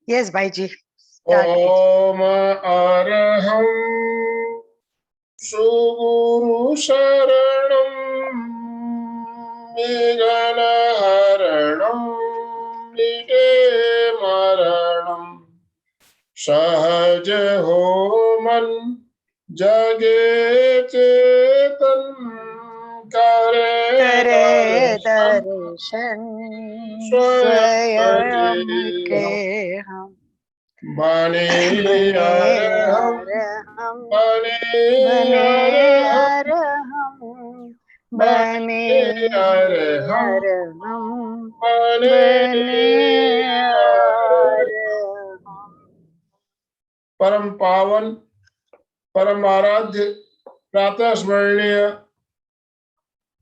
Yes भाई जी, start कीजिए। ओम अरहं सुगुरु शरणं विघ्नहरणं विघ्नमरणं सहज हो मन जगे चेतन करे करे दर्शन दर्शन स्वयं स्वयं के के हम बने बने अरहं अरहम, बने बने अरहं अरहम, बने बने अरहं अरहम, बने बने अरहं। अरहम। परम पावन परम आराध्य प्रातः स्मरणीय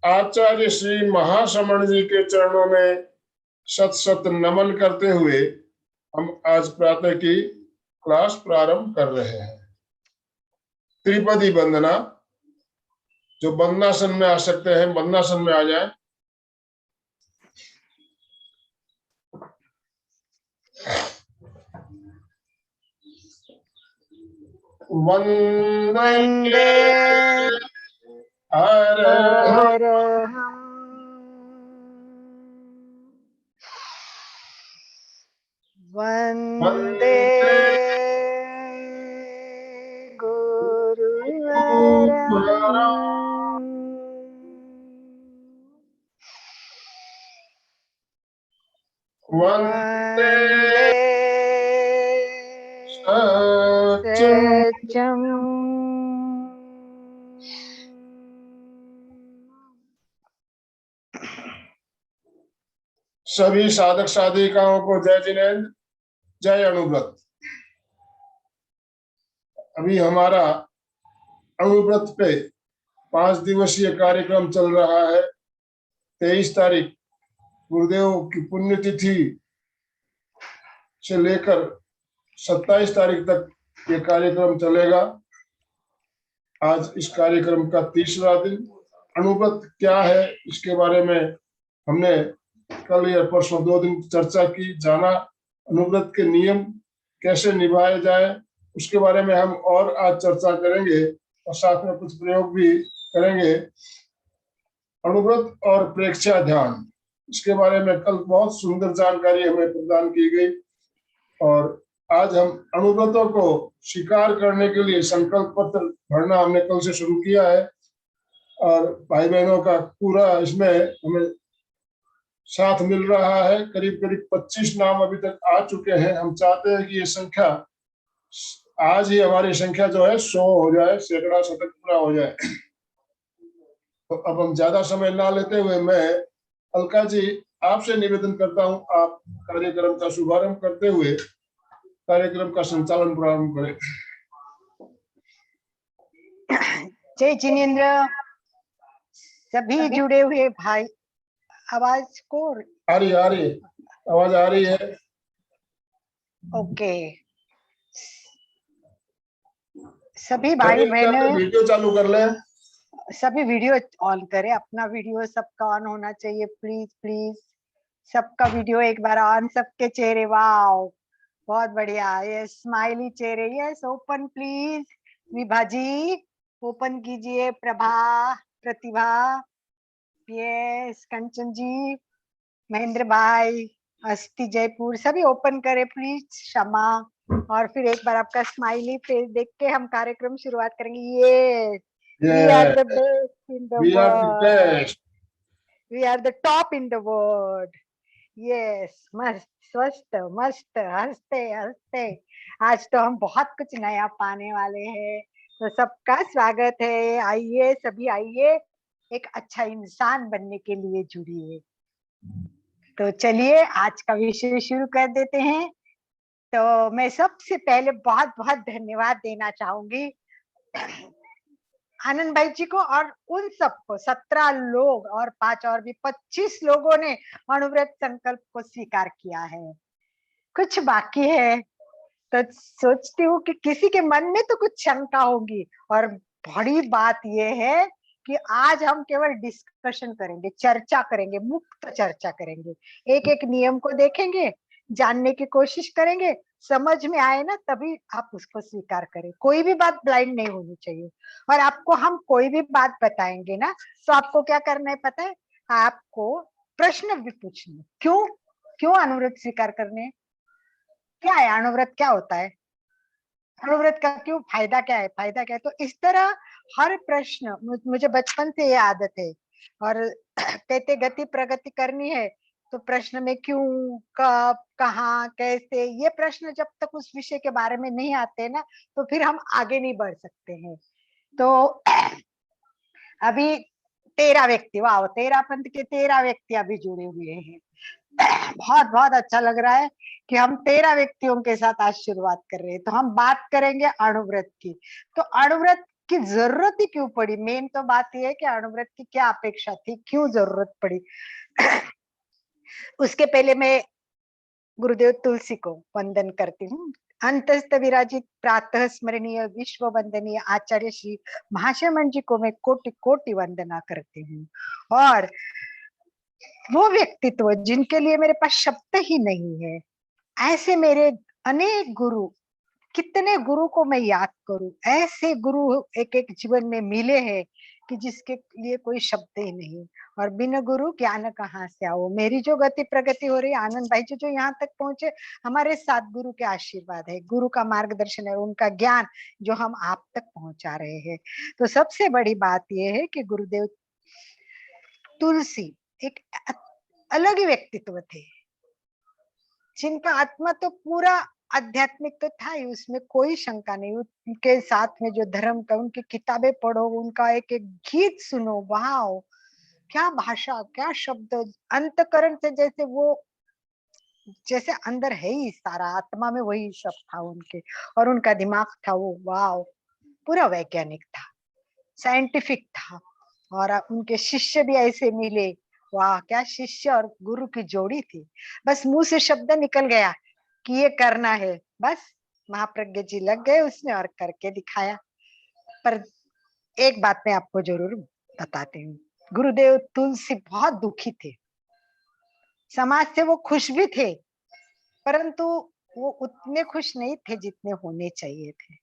आचार्य श्री महाश्रमण जी के चरणों में शत शत नमन करते हुए हम आज प्रातः की क्लास प्रारंभ कर रहे हैं। त्रिपदी वंदना। जो वंदनासन में आ सकते हैं वंदनासन में आ जाएं। वंदे अरहम, वंदे गुरु अरहम, वंदे वंदे सत्यम सभी साधक साधिकाओं को जय जिनेन्द्र, जय अणुव्रत। अभी हमारा अणुव्रत पे 5 दिवसीय कार्यक्रम चल रहा है। 23 तारीख गुरुदेव की पुण्यतिथि से लेकर 27 तारीख तक ये कार्यक्रम चलेगा। आज इस कार्यक्रम का 3रा दिन। अणुव्रत क्या है इसके बारे में हमने कल या परसों 2 दिन चर्चा की, जाना। अणुव्रत के नियम कैसे निभाए जाए उसके बारे में हम और आज चर्चा करेंगे और साथ में कुछ प्रयोग भी करेंगे। अणुव्रत और प्रेक्षा ध्यान, इसके बारे में कल बहुत सुंदर जानकारी हमें प्रदान की गई और आज हम अणुव्रतों को स्वीकार करने के लिए संकल्प पत्र भरना हमने कल से शुरू किया है और भाई बहनों का पूरा इसमें हमें साथ मिल रहा है। करीब करीब 25 नाम अभी तक आ चुके हैं। हम चाहते हैं कि ये संख्या आज ही हमारी संख्या जो है 100 हो जाए, सैकड़ा शतक पूरा हो जाए। तो अब हम ज्यादा समय ना लेते हुए मैं अलका जी आपसे निवेदन करता हूं, आप कार्यक्रम का शुभारंभ करते हुए कार्यक्रम का संचालन प्रारंभ करें। जय जिनेन्द्र। सभी जुड़े हुए भाई, आवाज को आ रही आवाज आ रही है। ओके, सभी भाई बहनों वीडियो चालू कर ले। सभी वीडियो ऑन करें। अपना वीडियो सबका ऑन होना चाहिए, प्लीज प्लीज। सबका वीडियो एक बार ऑन, सबके चेहरे। वाओ, बहुत बढ़िया। ये स्माइली चेहरे, yes. Open please, Vibha ji open कीजिए। प्रभा, प्रतिभा, यस। कंचन जी, महेंद्र भाई, अस्थि जयपुर, सभी ओपन करें प्लीज। क्षमा। और फिर एक बार आपका स्माइली फेस देख के हम कार्यक्रम शुरुआत करेंगे। ये we are the best in the world, we are the top in the world. Yes, मस्त, स्वस्थ, मस्त, हंसते हंसते। आज तो हम बहुत कुछ नया पाने वाले हैं, तो सबका स्वागत है। आइए, सभी आइए, एक अच्छा इंसान बनने के लिए जुड़िए। तो चलिए आज का विषय शुरू कर देते हैं। तो मैं सबसे पहले बहुत बहुत धन्यवाद देना चाहूंगी आनंद भाई जी को और उन सबको, 17 लोग और 5 और भी 25 लोगों ने अणुव्रत संकल्प को स्वीकार किया है। कुछ बाकी है, तो सोचती हूँ कि किसी के मन में तो कुछ शंका होगी। और बड़ी बात यह है कि आज हम केवल डिस्कशन करेंगे, चर्चा करेंगे, मुक्त चर्चा करेंगे। एक एक नियम को देखेंगे, जानने की कोशिश करेंगे, समझ में आए ना तभी आप उसको स्वीकार करें। कोई भी बात ब्लाइंड नहीं होनी चाहिए। और आपको हम कोई भी बात बताएंगे ना, तो आपको क्या करना है पता है? आपको प्रश्न भी पूछने। क्यों? क्यों अनुव्रत स्वीकार करने? क्या है अनुव्रत, क्या होता है अनुव्रत का, क्यों फायदा क्या है, फायदा क्या है? तो इस तरह हर प्रश्न, मुझे बचपन से ये आदत है। और कहते गति प्रगति करनी है तो प्रश्न में क्यों, कब, कहाँ, कैसे, ये प्रश्न जब तक उस विषय के बारे में नहीं आते ना, तो फिर हम आगे नहीं बढ़ सकते हैं। तो अभी 13 व्यक्ति, वाह, 13 पंथ के 13 व्यक्ति अभी जुड़े हुए हैं। बहुत बहुत अच्छा लग रहा है कि हम 13 व्यक्तियों के साथ आज शुरुआत कर रहे हैं। तो हम बात करेंगे अणुव्रत की। तो अणुव्रत की जरूरत ही क्यों पड़ी? मेन तो बात यह है कि अणुव्रत की क्या अपेक्षा थी, क्यों जरूरत पड़ी। उसके पहले मैं गुरुदेव तुलसी को वंदन करती हूँ। अंतस्थ विराजित प्रातः स्मरणीय विश्व वंदनीय आचार्य श्री महाशयमन जी को मैं कोटि कोटि वंदना करती हूँ। और वो व्यक्तित्व जिनके लिए मेरे पास शब्द ही नहीं है, ऐसे मेरे अनेक गुरु, कितने गुरु को मैं याद करूं, ऐसे गुरु एक एक जीवन में मिले हैं कि जिसके लिए कोई शब्द ही नहीं। और बिना गुरु ज्ञान कहाँ से आओ। मेरी जो गति प्रगति हो रही है, आनंद भाई जी जो यहाँ तक पहुंचे, हमारे साथ गुरु के आशीर्वाद है, गुरु का मार्गदर्शन है, उनका ज्ञान जो हम आप तक पहुंचा रहे हैं। तो सबसे बड़ी बात यह है कि गुरुदेव तुलसी एक अलग ही व्यक्तित्व थे, जिनका आत्मा तो पूरा आध्यात्मिक तो था ही, उसमें कोई शंका नहीं। उनके साथ में जो धर्म का, उनकी किताबें पढ़ो, उनका एक एक गीत सुनो, वाह, क्या भाषा, क्या शब्द, अंतकरण से जैसे वो, जैसे अंदर है ही सारा, आत्मा में वही शब्द था उनके। और उनका दिमाग था वो, वाह, पूरा वैज्ञानिक था, साइंटिफिक था। और उनके शिष्य भी ऐसे मिले, वाह, क्या शिष्य और गुरु की जोड़ी थी। बस मुंह से शब्द निकल गया कि ये करना है, बस महाप्रज्ञ जी लग गए उसने और करके दिखाया। पर एक बात मैं आपको जरूर बताती हूँ, गुरुदेव तुलसी बहुत दुखी थे। समाज से वो खुश भी थे, परंतु वो उतने खुश नहीं थे जितने होने चाहिए थे।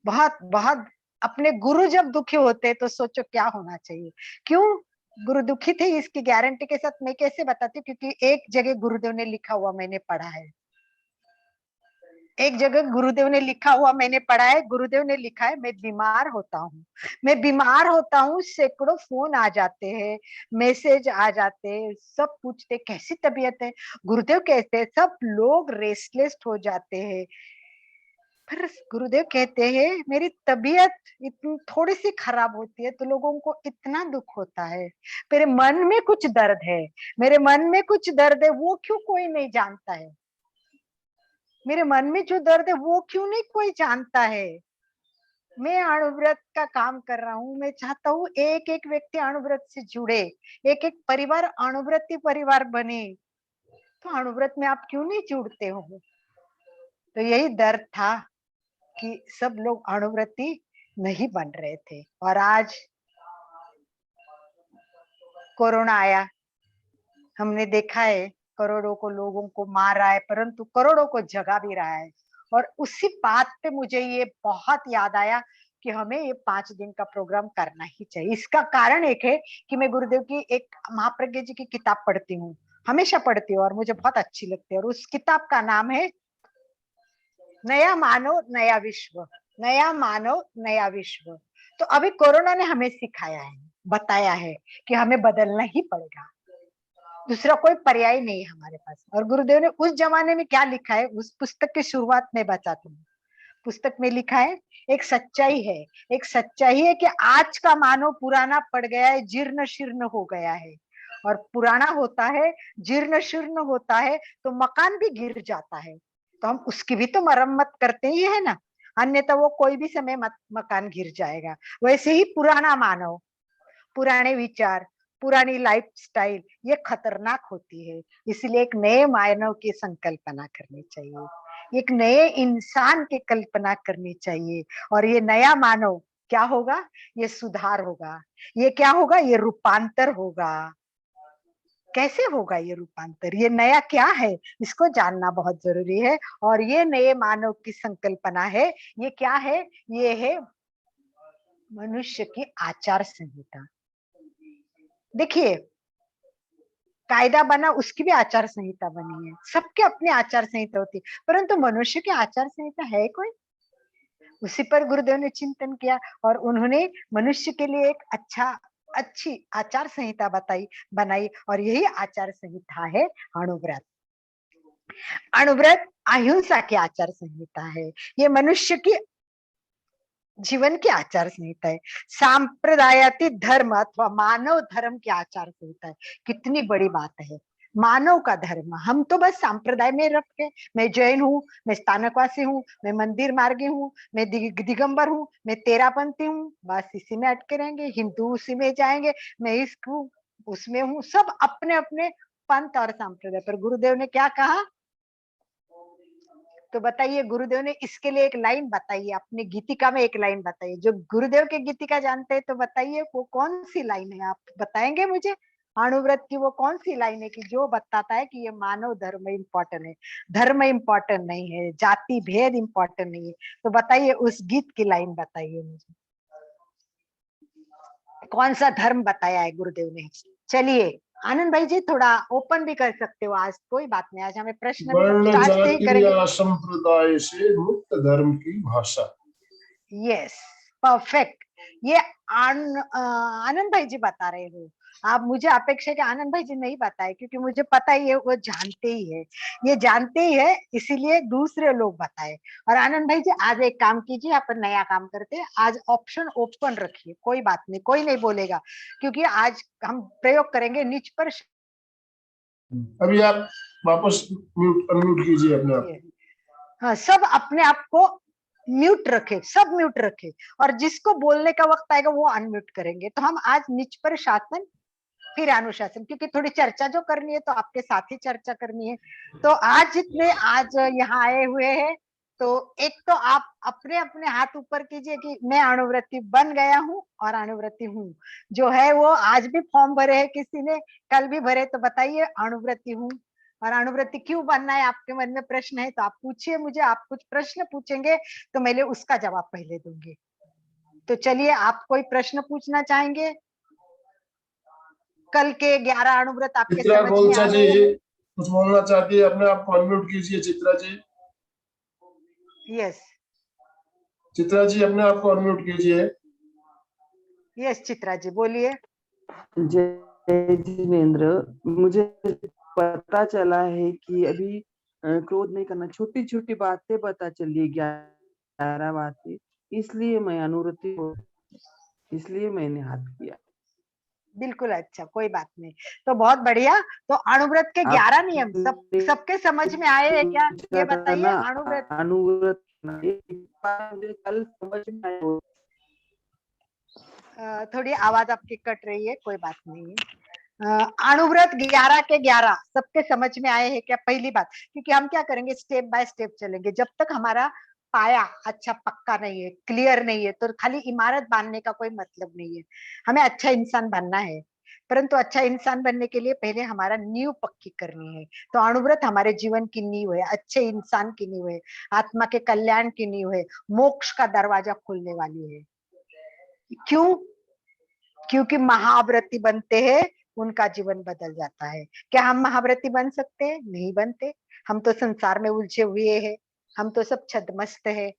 बहुत बहुत अपने गुरु जब दुखी होते तो सोचो क्या होना चाहिए। क्यों गुरु दुखी थे इसकी गारंटी के साथ मैं कैसे बताती हूँ, क्योंकि एक जगह गुरुदेव ने लिखा हुआ मैंने पढ़ा है, एक जगह गुरुदेव ने लिखा हुआ मैंने पढ़ा है। गुरुदेव ने लिखा है, मैं बीमार होता हूँ, मैं बीमार होता हूँ, सैकड़ों फोन आ जाते हैं, मैसेज आ जाते हैं, सब पूछते कैसी तबीयत है। गुरुदेव कहते हैं सब लोग रेस्टलेस हो जाते हैं, पर गुरुदेव कहते हैं मेरी तबीयत इतनी थोड़ी सी खराब होती है तो लोगों को इतना दुख होता है। मेरे मन में कुछ दर्द है, मेरे मन में कुछ दर्द है, वो क्यों कोई नहीं जानता है। मेरे मन में जो दर्द है वो क्यों नहीं कोई जानता है। मैं अणुव्रत का काम कर रहा हूँ, मैं चाहता हूँ एक एक व्यक्ति अणुव्रत से जुड़े, एक एक परिवार अणुव्रती परिवार बने। तो अणुव्रत में आप क्यों नहीं जुड़ते हो? तो यही दर्द था कि सब लोग अणुव्रती नहीं बन रहे थे। और आज कोरोना आया, हमने देखा है करोड़ों को लोगों को मार रहा है, परंतु करोड़ों को जगा भी रहा है। और उसी बात पे मुझे ये बहुत याद आया कि हमें ये 5 दिन का प्रोग्राम करना ही चाहिए। इसका कारण एक है कि मैं गुरुदेव की एक महाप्रज्ञ जी की किताब पढ़ती हूँ, हमेशा पढ़ती हूँ और मुझे बहुत अच्छी लगती है। और उस किताब का नाम है नया मानव नया विश्व, नया मानव नया विश्व। तो अभी कोरोना ने हमें सिखाया है, बताया है कि हमें बदलना ही पड़ेगा, दूसरा कोई पर्याय नहीं है हमारे पास। और गुरुदेव ने उस जमाने में क्या लिखा है, उस पुस्तक की शुरुआत में बताती हूँ। पुस्तक में लिखा है, एक सच्चाई है, एक सच्चाई है कि आज का मानव पुराना पड़ गया है, जीर्ण शीर्ण हो गया है। और पुराना होता है, जीर्ण शीर्ण होता है तो मकान भी गिर जाता है, तो हम उसकी भी तो मरम्मत करते ही है ना, अन्यथा वो कोई भी समय मकान गिर जाएगा। वैसे ही पुराना मानव, पुराने विचार, पुरानी लाइफस्टाइल ये खतरनाक होती है। इसलिए एक नए मानव की संकल्पना करनी चाहिए, एक नए इंसान की कल्पना करनी चाहिए। और ये नया मानव क्या होगा? ये सुधार होगा, ये क्या होगा? ये रूपांतर होगा। कैसे होगा ये रूपांतर, ये नया क्या है, इसको जानना बहुत जरूरी है। और ये नए मानव की संकल्पना है। ये क्या है? ये है मनुष्य की आचार संहिता। देखिए, कायदा बना, उसकी भी आचार संहिता बनी है। सबके अपनी आचार संहिता होती है, परंतु मनुष्य की आचार संहिता है कोई? उसी पर गुरुदेव ने चिंतन किया और उन्होंने मनुष्य के लिए एक अच्छी आचार संहिता बनाई। और यही आचार संहिता है अणुव्रत। अणुव्रत अहिंसा की आचार संहिता है। ये मनुष्य की जीवन की आचार संहिता है। सांप्रदायाती धर्म अथवा मानव धर्म की आचार संहिता है। कितनी बड़ी बात है, मानव का धर्म। हम तो बस सांप्रदाय में रख के, मैं जैन हूँ, मैं स्थानकवासी हूँ, मैं मंदिर मार्गी हूँ, मैं दिगंबर हूँ, मैं तेरापंथी हूँ, बस इसी में अटके रहेंगे। हिंदू उसी में जाएंगे, मैं इसको उसमें हूँ। सब अपने अपने पंथ और सांप्रदाय पर। गुरुदेव ने क्या कहा? तो बताइए, गुरुदेव ने इसके लिए एक लाइन बताइए, अपनी गीतिका में एक लाइन बताइए। जो गुरुदेव के गीतिका जानते हैं तो बताइए वो कौन सी लाइन है, आप बताएंगे मुझे? अणुव्रत की वो कौन सी लाइन है कि जो बताता है कि ये मानव धर्म इम्पोर्टेंट है, धर्म इम्पोर्टेंट नहीं है, जाति भेद इम्पोर्टेंट नहीं है। तो बताइए, उस गीत की लाइन बताइए मुझे, कौन सा धर्म बताया है गुरुदेव ने? चलिए आनंद भाई जी, थोड़ा ओपन भी कर सकते हो, आज कोई बात नहीं, आज हमें प्रश्न वर्ण स्टार्ट से ही जाति करेंगे। या संप्रदाय से मुक्त धर्म की भाषा। Yes, perfect. ये आनंद भाई जी बता रहे हो। आप मुझे अपेक्षा है कि आनंद भाई जी नहीं बताए, क्योंकि मुझे पता ही है वो जानते ही है, ये जानते ही है, इसीलिए दूसरे लोग बताए। और आनंद भाई जी, आज एक काम कीजिए, अपन नया काम करते हैं, आज ऑप्शन ओपन रखिए, कोई बात नहीं, कोई नहीं बोलेगा, क्योंकि आज हम प्रयोग करेंगे निच पर। अभी आप वापस म्यूट अनम्यूट कीजिए अपने आप। हाँ, सब अपने आप को म्यूट रखे, सब म्यूट रखे, और जिसको बोलने का वक्त आएगा वो अनम्यूट करेंगे। तो हम आज निच पर शासन फिर अनुशासन, क्योंकि थोड़ी चर्चा जो करनी है तो आपके साथ ही चर्चा करनी है। तो आज जितने आज यहाँ आए हुए हैं, तो एक तो आप अपने अपने हाथ ऊपर कीजिए कि मैं अणुव्रती बन गया हूँ और अणुव्रती हूँ। जो है वो आज भी फॉर्म भरे है, किसी ने कल भी भरे, तो बताइए अणुव्रती हूँ। और अणुव्रती क्यों बनना है, आपके मन में प्रश्न है तो आप पूछिए मुझे, आप कुछ प्रश्न पूछेंगे तो मैं उसका जवाब पहले दूंगी। तो चलिए, आप कोई प्रश्न पूछना चाहेंगे? कल के 11 अणुव्रत आपके चित्रा समझ में गोलचा आ जी गए? कुछ बोलना चाहती है, अपने आप को अनम्यूट कीजिए चित्रा जी। यस, चित्रा जी अपने आप को अनम्यूट कीजिए। यस चित्रा जी बोलिए। जय जिनेन्द्र, मुझे पता चला है कि अभी क्रोध नहीं करना, छोटी छोटी बातें पता चली, 11 बातें, इसलिए मैं अनुरति हो, इसलिए मैंने हाथ किया। बिल्कुल, अच्छा, कोई बात नहीं, तो बहुत बढ़िया। तो अणुव्रत के 11 नियम सबके समझ में आए हैं क्या, ये बताइए? ना अणुव्रत अनुव्रत, मुझे कल समझ में आया। थोड़ी आवाज आपकी कट रही है, कोई बात नहीं है। अणुव्रत 11 के 11 सबके समझ में आए हैं क्या? पहली बात, क्योंकि हम क्या करेंगे, स्टेप बाय स्टेप चलेंगे। जब तक हमारा पाया अच्छा पक्का नहीं है, क्लियर नहीं है, तो खाली इमारत बांधने का कोई मतलब नहीं है। हमें अच्छा इंसान बनना है, परंतु अच्छा इंसान बनने के लिए पहले हमारा नींव पक्की करनी है। तो अणुव्रत हमारे जीवन की नींव है, अच्छे इंसान की नींव है, आत्मा के कल्याण की नींव है, मोक्ष का दरवाजा खुलने वाली है। क्यों? क्योंकि महाव्रती बनते हैं, उनका जीवन बदल जाता है। क्या हम महाव्रती बन सकते हैं? नहीं बनते। हम तो संसार में उलझे हुए हैं, हम तो सब छदमस्त है,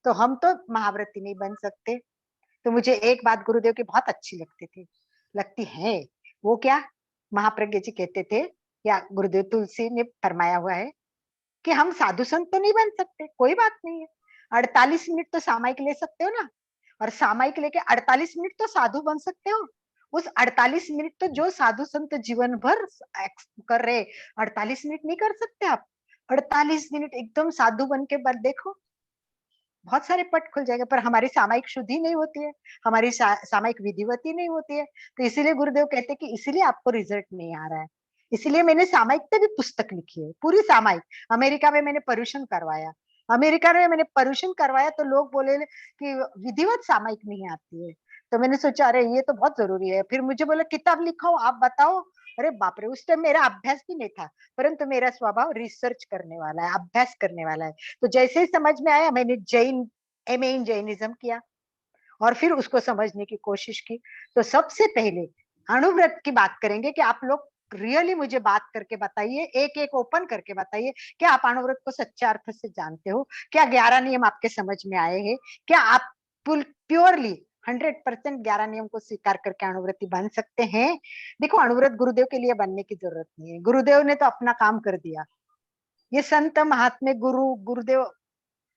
तो हम तो महाव्रती नहीं बन सकते। तो मुझे एक बात गुरुदेव की बहुत अच्छी लगती है। वो क्या? महाप्रज्ञ जी कहते थे, या गुरुदेव तुलसी ने फरमाया हुआ है कि हम साधु संत तो नहीं बन सकते, कोई बात नहीं है, 48 मिनट तो सामायिक ले सकते हो ना, और सामायिक लेके 48 मिनट तो साधु बन सकते हो। उस 48 मिनट तो जो साधु संत जीवन भर कर रहे, 48 मिनट नहीं कर सकते आप? 48 मिनट एकदम साधु बन के बल देखो, बहुत सारे पट खुल जाएंगे। पर हमारी सामायिक शुद्धि नहीं होती है, हमारी सामायिक विधिवती नहीं होती है। तो इसीलिए गुरुदेव कहते हैं कि इसीलिए आपको रिजल्ट नहीं आ रहा है। इसीलिए मैंने सामायिक पे भी पुस्तक लिखी है, पूरी सामायिक। अमेरिका में मैंने पर्यूषण करवाया, अमेरिका में मैंने पर्यूषण करवाया, तो लोग बोले कि विधिवत सामायिक नहीं आती है। तो मैंने सोचा अरे ये तो बहुत जरूरी है। फिर मुझे बोला किताब लिखो, आप बताओ अरे बाप रे, उस टाइम मेरा अभ्यास भी नहीं था, परंतु मेरा स्वभाव रिसर्च करने वाला है, अभ्यास करने वाला है। तो जैसे ही समझ में आया, मैंने जैन एमए इन जैनिज्म किया और फिर उसको समझने की कोशिश की। तो सबसे पहले अणुव्रत की बात करेंगे कि आप लोग रियली मुझे बात करके बताइए, एक एक ओपन करके बताइए, क्या आप अणुव्रत को सच्चे अर्थ से जानते हो? क्या 11 नियम आपके समझ में आए हैं? क्या आप प्योरली 100% 11 नियम को स्वीकार करके अणुव्रती बन सकते हैं? देखो, अणुव्रत गुरुदेव के लिए बनने की जरूरत नहीं है, गुरुदेव ने तो अपना काम कर दिया। ये संत महात्मे गुरु गुरुदेव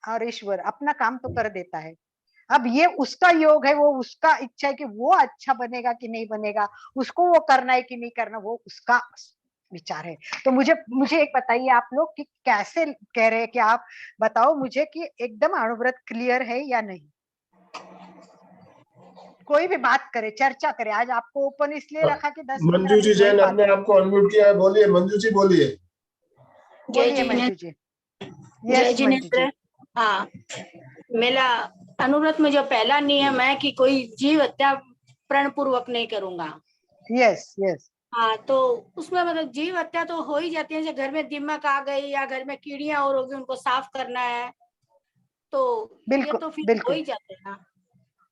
और ईश्वर अपना काम तो कर देता है। अब ये उसका योग है, वो उसका इच्छा है कि वो अच्छा बनेगा कि नहीं बनेगा, उसको वो करना है कि नहीं करना, वो उसका विचार है। तो मुझे मुझे एक बताइए आप लोग कि कैसे कह रहे हैं कि आप बताओ मुझे कि एकदम अणुव्रत क्लियर है या नहीं? कोई भी बात करे, चर्चा करे। आज आपको ओपन इसलिए रखा कि 10-15 मंजू जी मिनट वही जैन बात। अपने आप को अनम्यूट किया है, बोलिए मंजू जी, बोलिए। जय बोलिए मंजू जिनेन्द्र। जी। जय यस मंजू जी। जिनेन्द्र। हाँ, मेरा अनुव्रत में जो पहला नियम है कि कोई जीव हत्या प्रण पूर्वक नहीं करूंगा। Yes yes. हाँ, तो उसमें मतलब जीव हत्या तो हो ही जाती है, जैसे घर में दीमक आ गई या घर में कीड़ियां और होगी, उनको साफ करना है, तो ये बिल्कुल तो फिर हो बिल्कुल ही जाते हैं ना।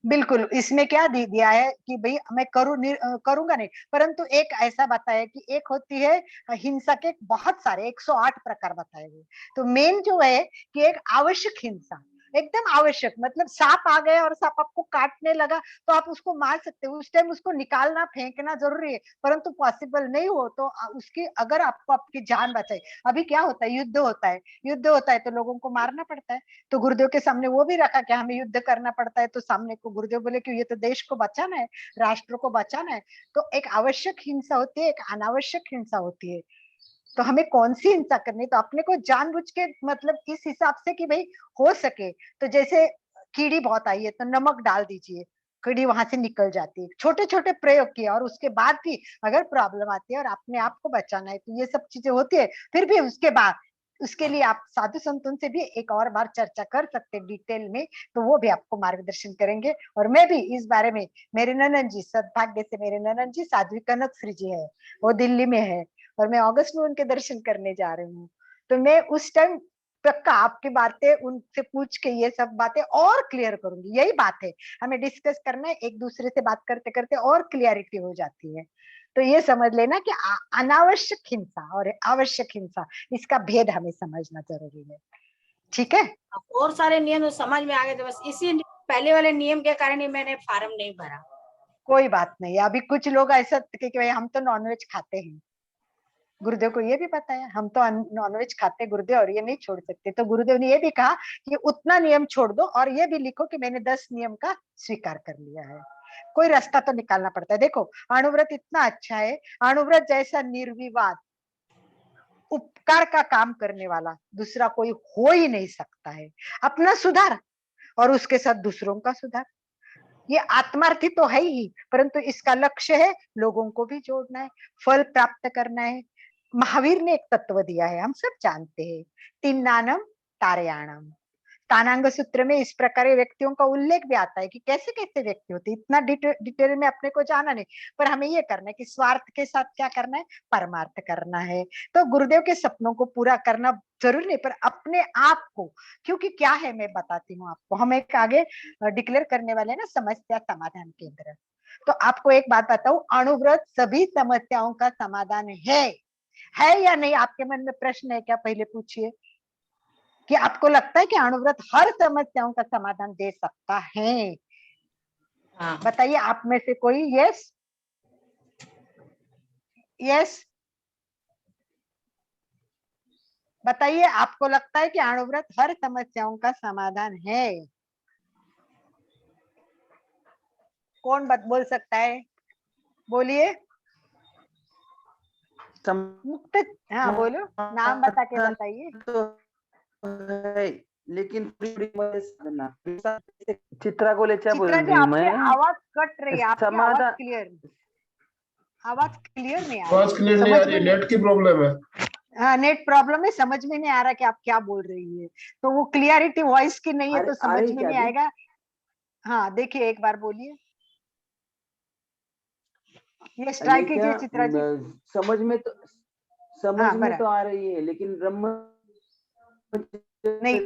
बिल्कुल। इसमें क्या दिया है कि भाई मैं करूंगा नहीं, परंतु एक ऐसा बताया कि एक होती है हिंसा के बहुत सारे 108 प्रकार बताए हुए। तो मेन जो है कि एक आवश्यक हिंसा, एकदम आवश्यक, मतलब सांप आ गया और सांप आपको काटने लगा तो आप उसको मार सकते हो, उस टाइम उसको निकालना फेंकना जरूरी है, परंतु पॉसिबल नहीं हो तो उसकी, अगर आपको आपकी जान बचाई। अभी क्या होता है, युद्ध होता है, युद्ध होता है तो लोगों को मारना पड़ता है। तो गुरुदेव के सामने वो भी रखा कि हमें युद्ध करना पड़ता है, तो सामने को गुरुदेव बोले कि ये तो देश को बचाना है, राष्ट्र को बचाना है। तो एक आवश्यक हिंसा होती है, एक अनावश्यक हिंसा होती है। तो हमें कौन सी हिंसा करनी, तो अपने को जानबूझ के, मतलब इस हिसाब से कि भाई हो सके तो, जैसे कीड़ी बहुत आई है तो नमक डाल दीजिए, कीड़ी वहां से निकल जाती है। छोटे छोटे प्रयोग किए और उसके बाद भी अगर प्रॉब्लम आती है और अपने आप को बचाना है तो ये सब चीजें होती है। फिर भी उसके बाद उसके लिए आप साधु संतों से भी एक और बार चर्चा कर सकते हैं डिटेल में, तो वो भी आपको मार्गदर्शन करेंगे। और मैं भी इस बारे में, मेरे ननन जी, सद्भाग्य से मेरे ननन जी साध्वी कनक श्री जी है, वो दिल्ली में है और मैं अगस्त में उनके दर्शन करने जा रही हूँ। तो मैं उस टाइम पक्का आपकी बातें उनसे पूछ के ये सब बातें और क्लियर करूंगी। यही बात है, हमें डिस्कस करना है, एक दूसरे से बात करते करते और क्लियरिटी हो जाती है। तो ये समझ लेना कि अनावश्यक हिंसा और आवश्यक हिंसा, इसका भेद हमें समझना जरूरी है। ठीक है, और सारे नियम तो समझ में आ गए थे, बस इसी पहले वाले नियम के कारण ही मैंने फार्म नहीं भरा। कोई बात नहीं। अभी कुछ लोग ऐसा कि भाई हम तो नॉनवेज खाते हैं, गुरुदेव को ये भी पता है हम तो नॉनवेज खाते गुरुदेव और ये नहीं छोड़ सकते। तो गुरुदेव ने ये भी कहा कि उतना नियम छोड़ दो और ये भी लिखो कि मैंने 10 नियम का स्वीकार कर लिया है। कोई रास्ता तो निकालना पड़ता है। देखो, अणुव्रत इतना अच्छा है, अणुव्रत जैसा निर्विवाद उपकार का काम करने वाला दूसरा कोई हो ही नहीं सकता है। अपना सुधार और उसके साथ दूसरों का सुधार, ये आत्मार्थी तो है ही, परंतु इसका लक्ष्य है लोगों को भी जोड़ना है, फल प्राप्त करना है। महावीर ने एक तत्व दिया है, हम सब जानते हैं, तिन्नानम तारयाणम। तानांग सूत्र में इस प्रकार व्यक्तियों का उल्लेख भी आता है कि कैसे कैसे व्यक्ति होते, इतना डिटेल में अपने को जाना नहीं, पर हमें ये करना है कि स्वार्थ के साथ क्या करना है, परमार्थ करना है। तो गुरुदेव के सपनों को पूरा करना जरूरी नहीं, पर अपने आप को, क्योंकि क्या है मैं बताती हूँ आपको, हम एक आगे डिक्लेयर करने वाले हैं ना समस्या समाधान केंद्र। तो आपको एक बात बताऊं, अणुव्रत सभी समस्याओं का समाधान है या नहीं? आपके मन में प्रश्न है क्या? पहले पूछिए कि आपको लगता है कि अणुव्रत हर समस्याओं का समाधान दे सकता है? हाँ, बताइए आप में से कोई। यस यस, बताइए आपको लगता है कि अणुव्रत हर समस्याओं का समाधान है? कौन बोल सकता है? बोलिए। मुक्त, हाँ बोलो, नाम बता के समाधान बताइए। तो है, लेकिन चित्रा गोलेचा बोल चित्रा जी, रही हूँ आपकी मैं। आवाज कट रही है, आपकी आवाज समाधान क्लियर, आवाज क्लियर नहीं आ रही आवाज है, क्लियर नहीं आ समझ रही में है, नहीं। नेट की प्रॉब्लम है। हाँ, नेट प्रॉब्लम है, समझ में नहीं आ रहा कि आप क्या बोल रही है। तो वो क्लियरिटी वॉइस की नहीं है तो आ समझ रही में क्या नहीं अभी? आएगा। हाँ देखिए, एक बार बोलिए। यस ट्राई ये क्या कीजिए चित्रा जी। समझ में हाँ बराबर। तो आ रही है, लेकिन नहीं,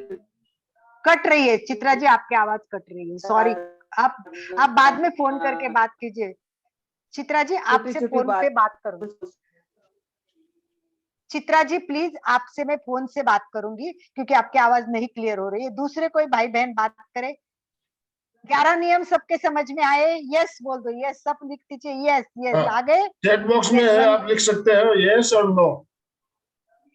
कट रही है चित्रा जी, आपकी आवाज कट रही है, सॉरी। आप बाद में फोन करके बात कीजिए। चित्रा जी छोटी आपसे छोटी फोन पे बात। बात करूंगी। चित्रा जी प्लीज आपसे मैं फोन से बात करूंगी, क्योंकि आपकी आवाज नहीं क्लियर हो रही है। दूसरे कोई भाई बहन बात करे। 11 नियम सबके समझ में आए? यस बोल दो, यस सब लिख दीजिए, यस यस आ गए। चैट बॉक्स में यस है, वन। आप लिख सकते हैं यस और नो।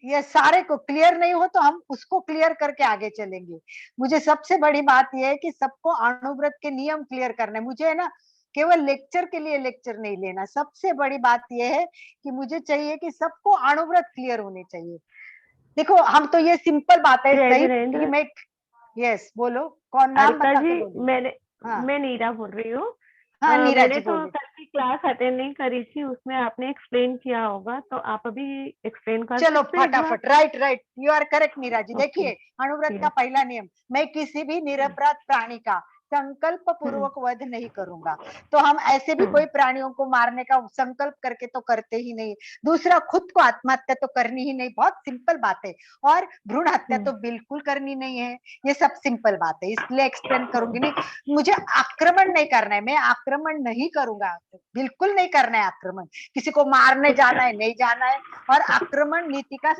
ये सारे को क्लियर नहीं हो तो हम उसको क्लियर करके आगे चलेंगे। मुझे सबसे बड़ी बात यह है कि सबको अणुव्रत के नियम क्लियर करने, मुझे है ना केवल लेक्चर के लिए लेक्चर नहीं लेना। सबसे बड़ी बात यह है कि मुझे चाहिए कि सबको अणुव्रत क्लियर होने चाहिए। देखो हम तो ये सिंपल बात है जय सही कि जिनेन्द्र। मैं। यस बोलो, कौन नाम अलका बता जी, के बोलो। हाँ मैं नीरा बोल रही हूँ। हाँ नीरा मैंने जी तो बोलिए। कल की क्लास अटेंड नहीं करी थी, उसमें आपने एक्सप्लेन किया होगा, तो आप अभी एक्सप्लेन कर चलो सकते हैं एक बार? फटाफट, right right, you are correct Neera ji. Okay. देखिए अणुव्रत का यस। पहला नियम, मैं किसी भी निरपराध प्राणी का संकल्प पूर्वक वध नहीं करूंगा। तो हम ऐसे भी कोई प्राणियों को मारने का संकल्प करके तो करते ही नहीं। दूसरा, खुद को आत्महत्या तो करनी ही नहीं, बहुत सिंपल बात है। और भ्रूण हत्या तो बिल्कुल करनी नहीं है। ये सब सिंपल बात है, इसलिए एक्सप्लेन करूंगी नहीं। मुझे आक्रमण नहीं करना है, मैं आक्रमण नहीं करूंगा, बिल्कुल नहीं करना है आक्रमण। किसी को मारने जाना है नहीं जाना है, और आक्रमण नीति का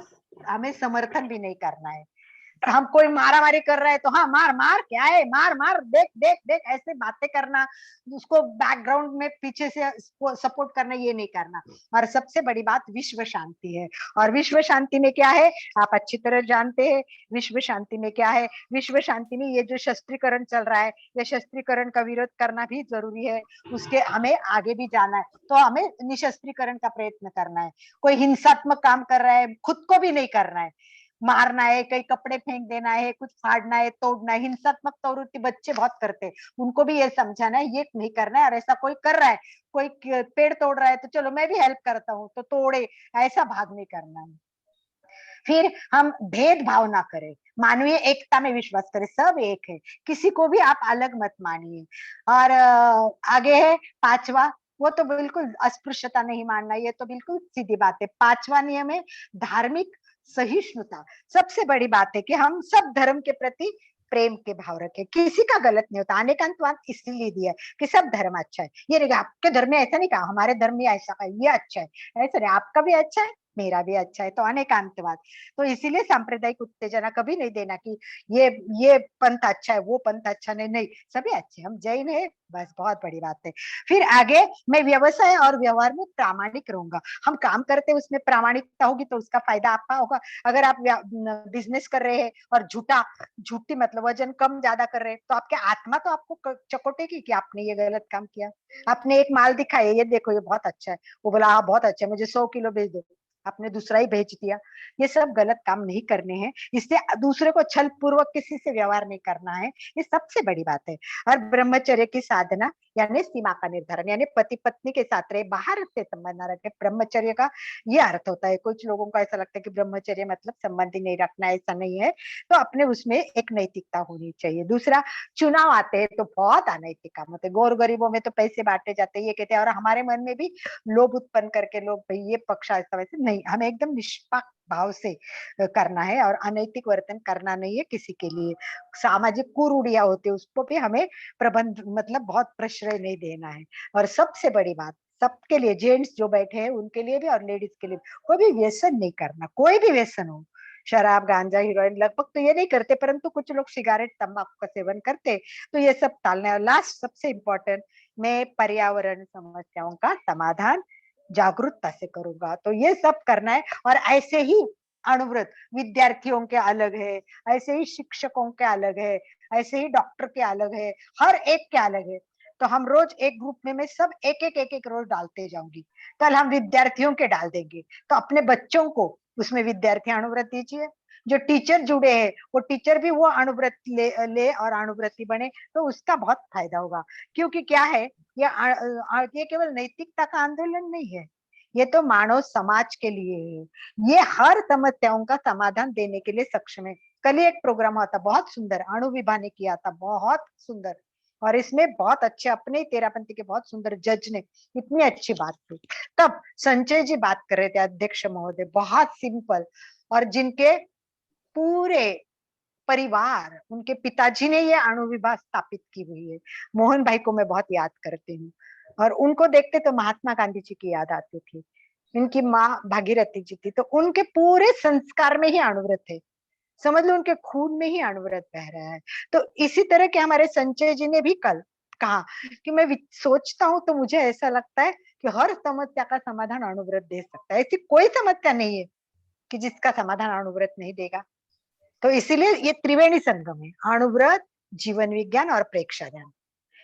हमें समर्थन भी नहीं करना है। तो हम कोई मारा मारी कर रहा है तो हाँ मार मार, क्या है मार मार, देख देख देख, ऐसे बातें करना, उसको बैकग्राउंड में पीछे से सपोर्ट करना, ये नहीं करना। और सबसे बड़ी बात विश्व शांति है। और विश्व शांति में क्या है आप अच्छी तरह जानते हैं। विश्व शांति में क्या है? विश्व शांति में ये जो शस्त्रीकरण चल रहा है, ये शस्त्रीकरण का विरोध करना भी जरूरी है। उसके हमें आगे भी जाना है, तो हमें निशस्त्रीकरण का प्रयत्न करना है। कोई हिंसात्मक काम कर रहा है, खुद को भी नहीं करना है। मारना है, कई कपड़े फेंक देना है, कुछ फाड़ना है, तोड़ना है, हिंसात्मक प्रवृत्ति बच्चे बहुत करते हैं। उनको भी ये समझाना है ये नहीं करना है। और ऐसा कोई कर रहा है, कोई पेड़ तोड़ रहा है तो चलो मैं भी हेल्प करता हूँ तो तोड़े, ऐसा भाग नहीं करना है। फिर हम भेदभाव ना करें, मानवीय एकता में विश्वास करें, सब एक है, किसी को भी आप अलग मत मानिए। और आगे है पांचवा, वो तो बिल्कुल अस्पृश्यता नहीं मानना, ये तो बिल्कुल सीधी बात है। पांचवा नियम है धार्मिक सहिष्णुता। सबसे बड़ी बात है कि हम सब धर्म के प्रति प्रेम के भाव रखें, किसी का गलत नहीं होता। अनेकांतवाद इसलिए दिया है कि सब धर्म अच्छा है। ये नहीं आपके धर्म में ऐसा नहीं कहा, हमारे धर्म में ऐसा है, ये अच्छा है, ऐसा नहीं, आपका भी अच्छा है मेरा भी अच्छा है, तो अनेकांतवाद। तो इसीलिए सांप्रदायिक उत्तेजना कभी नहीं देना कि ये पंथ अच्छा है वो पंथ अच्छा नहीं, नहीं सभी अच्छे, हम जैन है बस, बहुत बड़ी बात है। फिर आगे, मैं व्यवसाय और व्यवहार में प्रामाणिक रहूंगा। हम काम करते हैं उसमें प्रामाणिकता होगी तो उसका फायदा आपका होगा। अगर आप बिजनेस कर रहे हैं और झूठी मतलब वजन कम ज्यादा कर रहे हैं, तो आपके आत्मा तो आपको चकोटेगी कि आपने ये गलत काम किया। आपने एक माल दिखाया, ये देखो ये बहुत अच्छा है, वो बोला हाँ बहुत अच्छा है, मुझे 100 किलो भेज दो, आपने दूसरा ही भेज दिया। ये सब गलत काम नहीं करने हैं, इससे दूसरे को छल पूर्वक किसी से व्यवहार नहीं करना है, ये सबसे बड़ी बात है। और ब्रह्मचर्य की साधना यानी सीमा का निर्धारण, यानी पति पत्नी के साथ रहे, बाहर से संबंध न रखे। ब्रह्मचर्य का ये अर्थ होता है। कुछ लोगों को ऐसा लगता है कि ब्रह्मचर्य मतलब संबंध ही नहीं रखना, ऐसा नहीं है। तो अपने उसमें एक नैतिकता होनी चाहिए। दूसरा, चुनाव आते हैं तो बहुत अनैतिक काम होते हैं, गौर गरीबों में तो पैसे बांटे जाते हैं, ये कहते हैं, और हमारे मन में भी लोभ उत्पन्न करके लोग भाई ये पक्ष ऐसा वैसे नहीं, हमें एकदम निष्पक्ष भाव से करना है, और अनैतिक वर्तन करना नहीं है किसी के लिए। सामाजिक कुरूढ़ियां होती है उसको भी हमें प्रबंध मतलब बहुत प्रश्रय नहीं देना है। और सबसे बड़ी बात सबके लिए, जेंट्स जो बैठे हैं उनके लिए भी और लेडीज के लिए, कोई भी व्यसन नहीं करना, कोई भी व्यसन हो, शराब गांजा हीरोइन लगभग तो ये नहीं करते, परंतु कुछ लोग सिगारेट तंबाकू का सेवन करते, तो ये सब टालना है। लास्ट सबसे इम्पोर्टेंट, मैं पर्यावरण समस्याओं का समाधान जागरूकता से करूंगा, तो ये सब करना है। और ऐसे ही अणुव्रत विद्यार्थियों के अलग है, ऐसे ही शिक्षकों के अलग है, ऐसे ही डॉक्टर के अलग है, हर एक के अलग है। तो हम रोज एक ग्रुप में मैं सब एक एक रोज डालते जाऊंगी। कल हम विद्यार्थियों के डाल देंगे, तो अपने बच्चों को उसमें विद्यार्थी अणुव्रत दीजिए। जो टीचर जुड़े हैं वो टीचर भी वो अणुव्रत ले और अणुव्रती बने, तो उसका बहुत फायदा होगा। क्योंकि क्या है, ये केवल नैतिकता का आंदोलन नहीं है, ये तो मानव समाज के लिए है। ये हर समस्याओं का समाधान देने के लिए सक्षम है। कल ही एक प्रोग्राम हुआ था बहुत सुंदर, अणु विभा ने किया था, बहुत सुंदर। और इसमें बहुत अच्छे अपने तेरापंथी के बहुत सुंदर जज ने इतनी अच्छी बात की। तब संजय जी बात कर रहे थे, अध्यक्ष महोदय, बहुत सिंपल, और जिनके पूरे परिवार, उनके पिताजी ने ये अणु विभाग स्थापित की हुई है। मोहन भाई को मैं बहुत याद करती हूँ, और उनको देखते तो महात्मा गांधी जी की याद आती थी। इनकी माँ भागीरथी जी थी, तो उनके पूरे संस्कार में ही अणुव्रत है, समझ लो उनके खून में ही अणुव्रत बह रहा है। तो इसी तरह के हमारे संजय जी ने भी कल कहा कि मैं सोचता हूँ तो मुझे ऐसा लगता है कि हर समस्या का समाधान अणुव्रत दे सकता है। ऐसी कोई समस्या नहीं है कि जिसका समाधान अणुव्रत नहीं देगा। तो इसीलिए ये त्रिवेणी संगम है, अणुव्रत, जीवन विज्ञान और प्रेक्षा ज्ञान।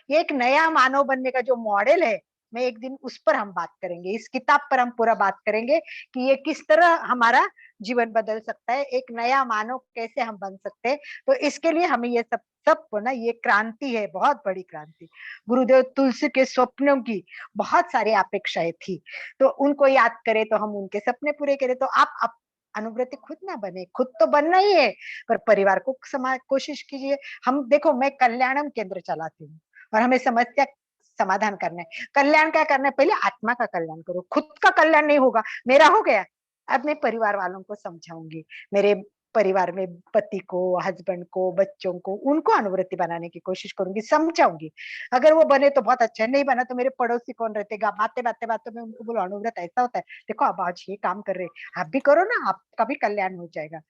ये एक नया मानव बनने का जो मॉडल है, मैं एक दिन उस पर हम बात करेंगे, इस किताब पर हम पूरा बात करेंगे कि ये किस तरह हमारा जीवन बदल सकता है, एक नया मानव कैसे हम बन सकते हैं। तो इसके लिए हमें ये सबको ना, ये क्रांति है, बहुत बड़ी क्रांति। गुरुदेव तुलसी के स्वप्नों की बहुत सारी अपेक्षाएं थी, तो उनको याद करें तो हम उनके सपने पूरे करें। तो आप अनुव्रति खुद ना बने, खुद तो बनना ही है, पर परिवार को कोशिश कीजिए। हम देखो, मैं कल्याणम केंद्र चलाती हूँ और हमें समस्या समाधान करना है। कल्याण क्या करना है? पहले आत्मा का कल्याण करो, खुद का कल्याण नहीं होगा, मेरा हो गया, अब मैं परिवार वालों को समझाऊंगी, मेरे परिवार में पति को, हस्बैंड को, बच्चों को, उनको अनुवृत्ति बनाने की कोशिश करूंगी, समझाऊंगी। अगर वो बने तो बहुत अच्छा है, नहीं बना तो मेरे पड़ोसी कौन रहतेगा, बातें में उनको बोलो अनुव्रत ऐसा होता है, देखो अब आज ये काम कर रहे, आप भी करो ना, आपका भी कल्याण हो जाएगा।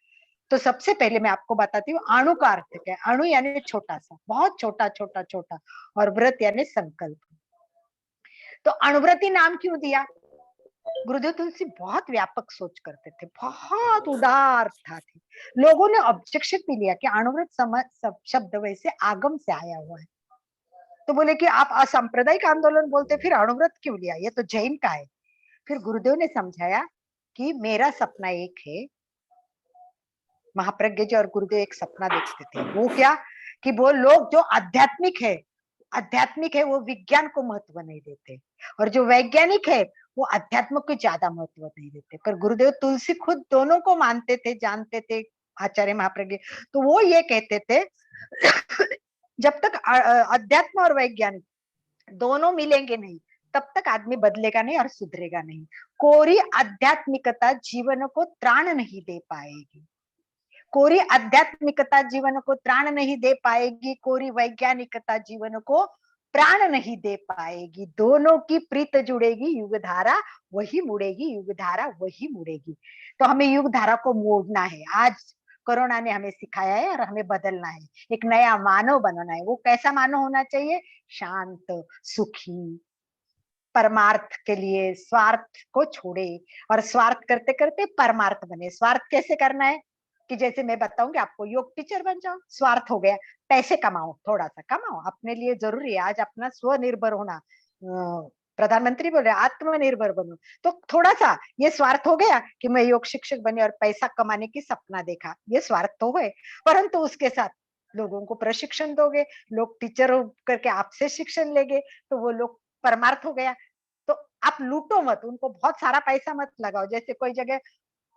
तो सबसे पहले मैं आपको बताती हूँ अणु का अर्थ क्या है। अणु यानी छोटा सा, बहुत छोटा छोटा छोटा, और व्रत यानी संकल्प। तो अणुव्रती नाम क्यों दिया? गुरुदेव तुलसी बहुत व्यापक सोच करते थे, बहुत उदार था थे। लोगों ने ऑब्जेक्शन भी लिया कि अणुव्रत शब्द वैसे आगम से आया हुआ है, तो बोले कि आप असांप्रदायिक आंदोलन बोलते, फिर अणुव्रत क्यों लिया, ये तो जैन का है। फिर गुरुदेव ने समझाया कि मेरा सपना एक है, महाप्रज्ञ जी और गुरुदेव एक सपना देखते थे, वो क्या, कि वो लोग जो आध्यात्मिक है वो विज्ञान को महत्व नहीं देते, और जो वैज्ञानिक है वो अध्यात्म को ज्यादा महत्व नहीं देते। पर गुरुदेव तुलसी खुद दोनों को मानते थे, जानते थे, आचार्य महाप्रज्ञ। तो वो ये कहते थे जब तक अध्यात्म और वैज्ञानिक दोनों मिलेंगे नहीं, तब तक आदमी बदलेगा नहीं और सुधरेगा नहीं। कोरी आध्यात्मिकता जीवन को त्राण नहीं दे पाएगी, कोरी आध्यात्मिकता जीवन को त्राण नहीं दे पाएगी, कोरी वैज्ञानिकता जीवन को प्राण नहीं दे पाएगी। दोनों की प्रीत जुड़ेगी, युग धारा वही मुड़ेगी, युग धारा वही मुड़ेगी। तो हमें युग धारा को मोड़ना है, आज कोरोना ने हमें सिखाया है, और हमें बदलना है, एक नया मानव बनना है। वो कैसा मानव होना चाहिए? शांत, सुखी, परमार्थ के लिए स्वार्थ को छोड़े, और स्वार्थ करते करते परमार्थ बने। स्वार्थ कैसे करना है? कि जैसे मैं बताऊंगी आपको, योग टीचर बन जाओ, स्वार्थ हो गया, पैसे कमाओ, थोड़ा सा कमाओ, अपने लिए जरूरी है आज अपना स्वनिर्भर होना। प्रधानमंत्री बोले आत्मनिर्भर बनो, तो थोड़ा सा ये स्वार्थ हो गया कि मैं योग शिक्षक बने और पैसा कमाने की सपना देखा, ये स्वार्थ तो हुए। परंतु उसके साथ लोगों को प्रशिक्षण दोगे, लोग टीचर करके आपसे शिक्षण लेंगे, तो वो लोग परमार्थ हो गया। तो आप लूटो मत, उनको बहुत सारा पैसा मत लगाओ, जैसे कोई जगह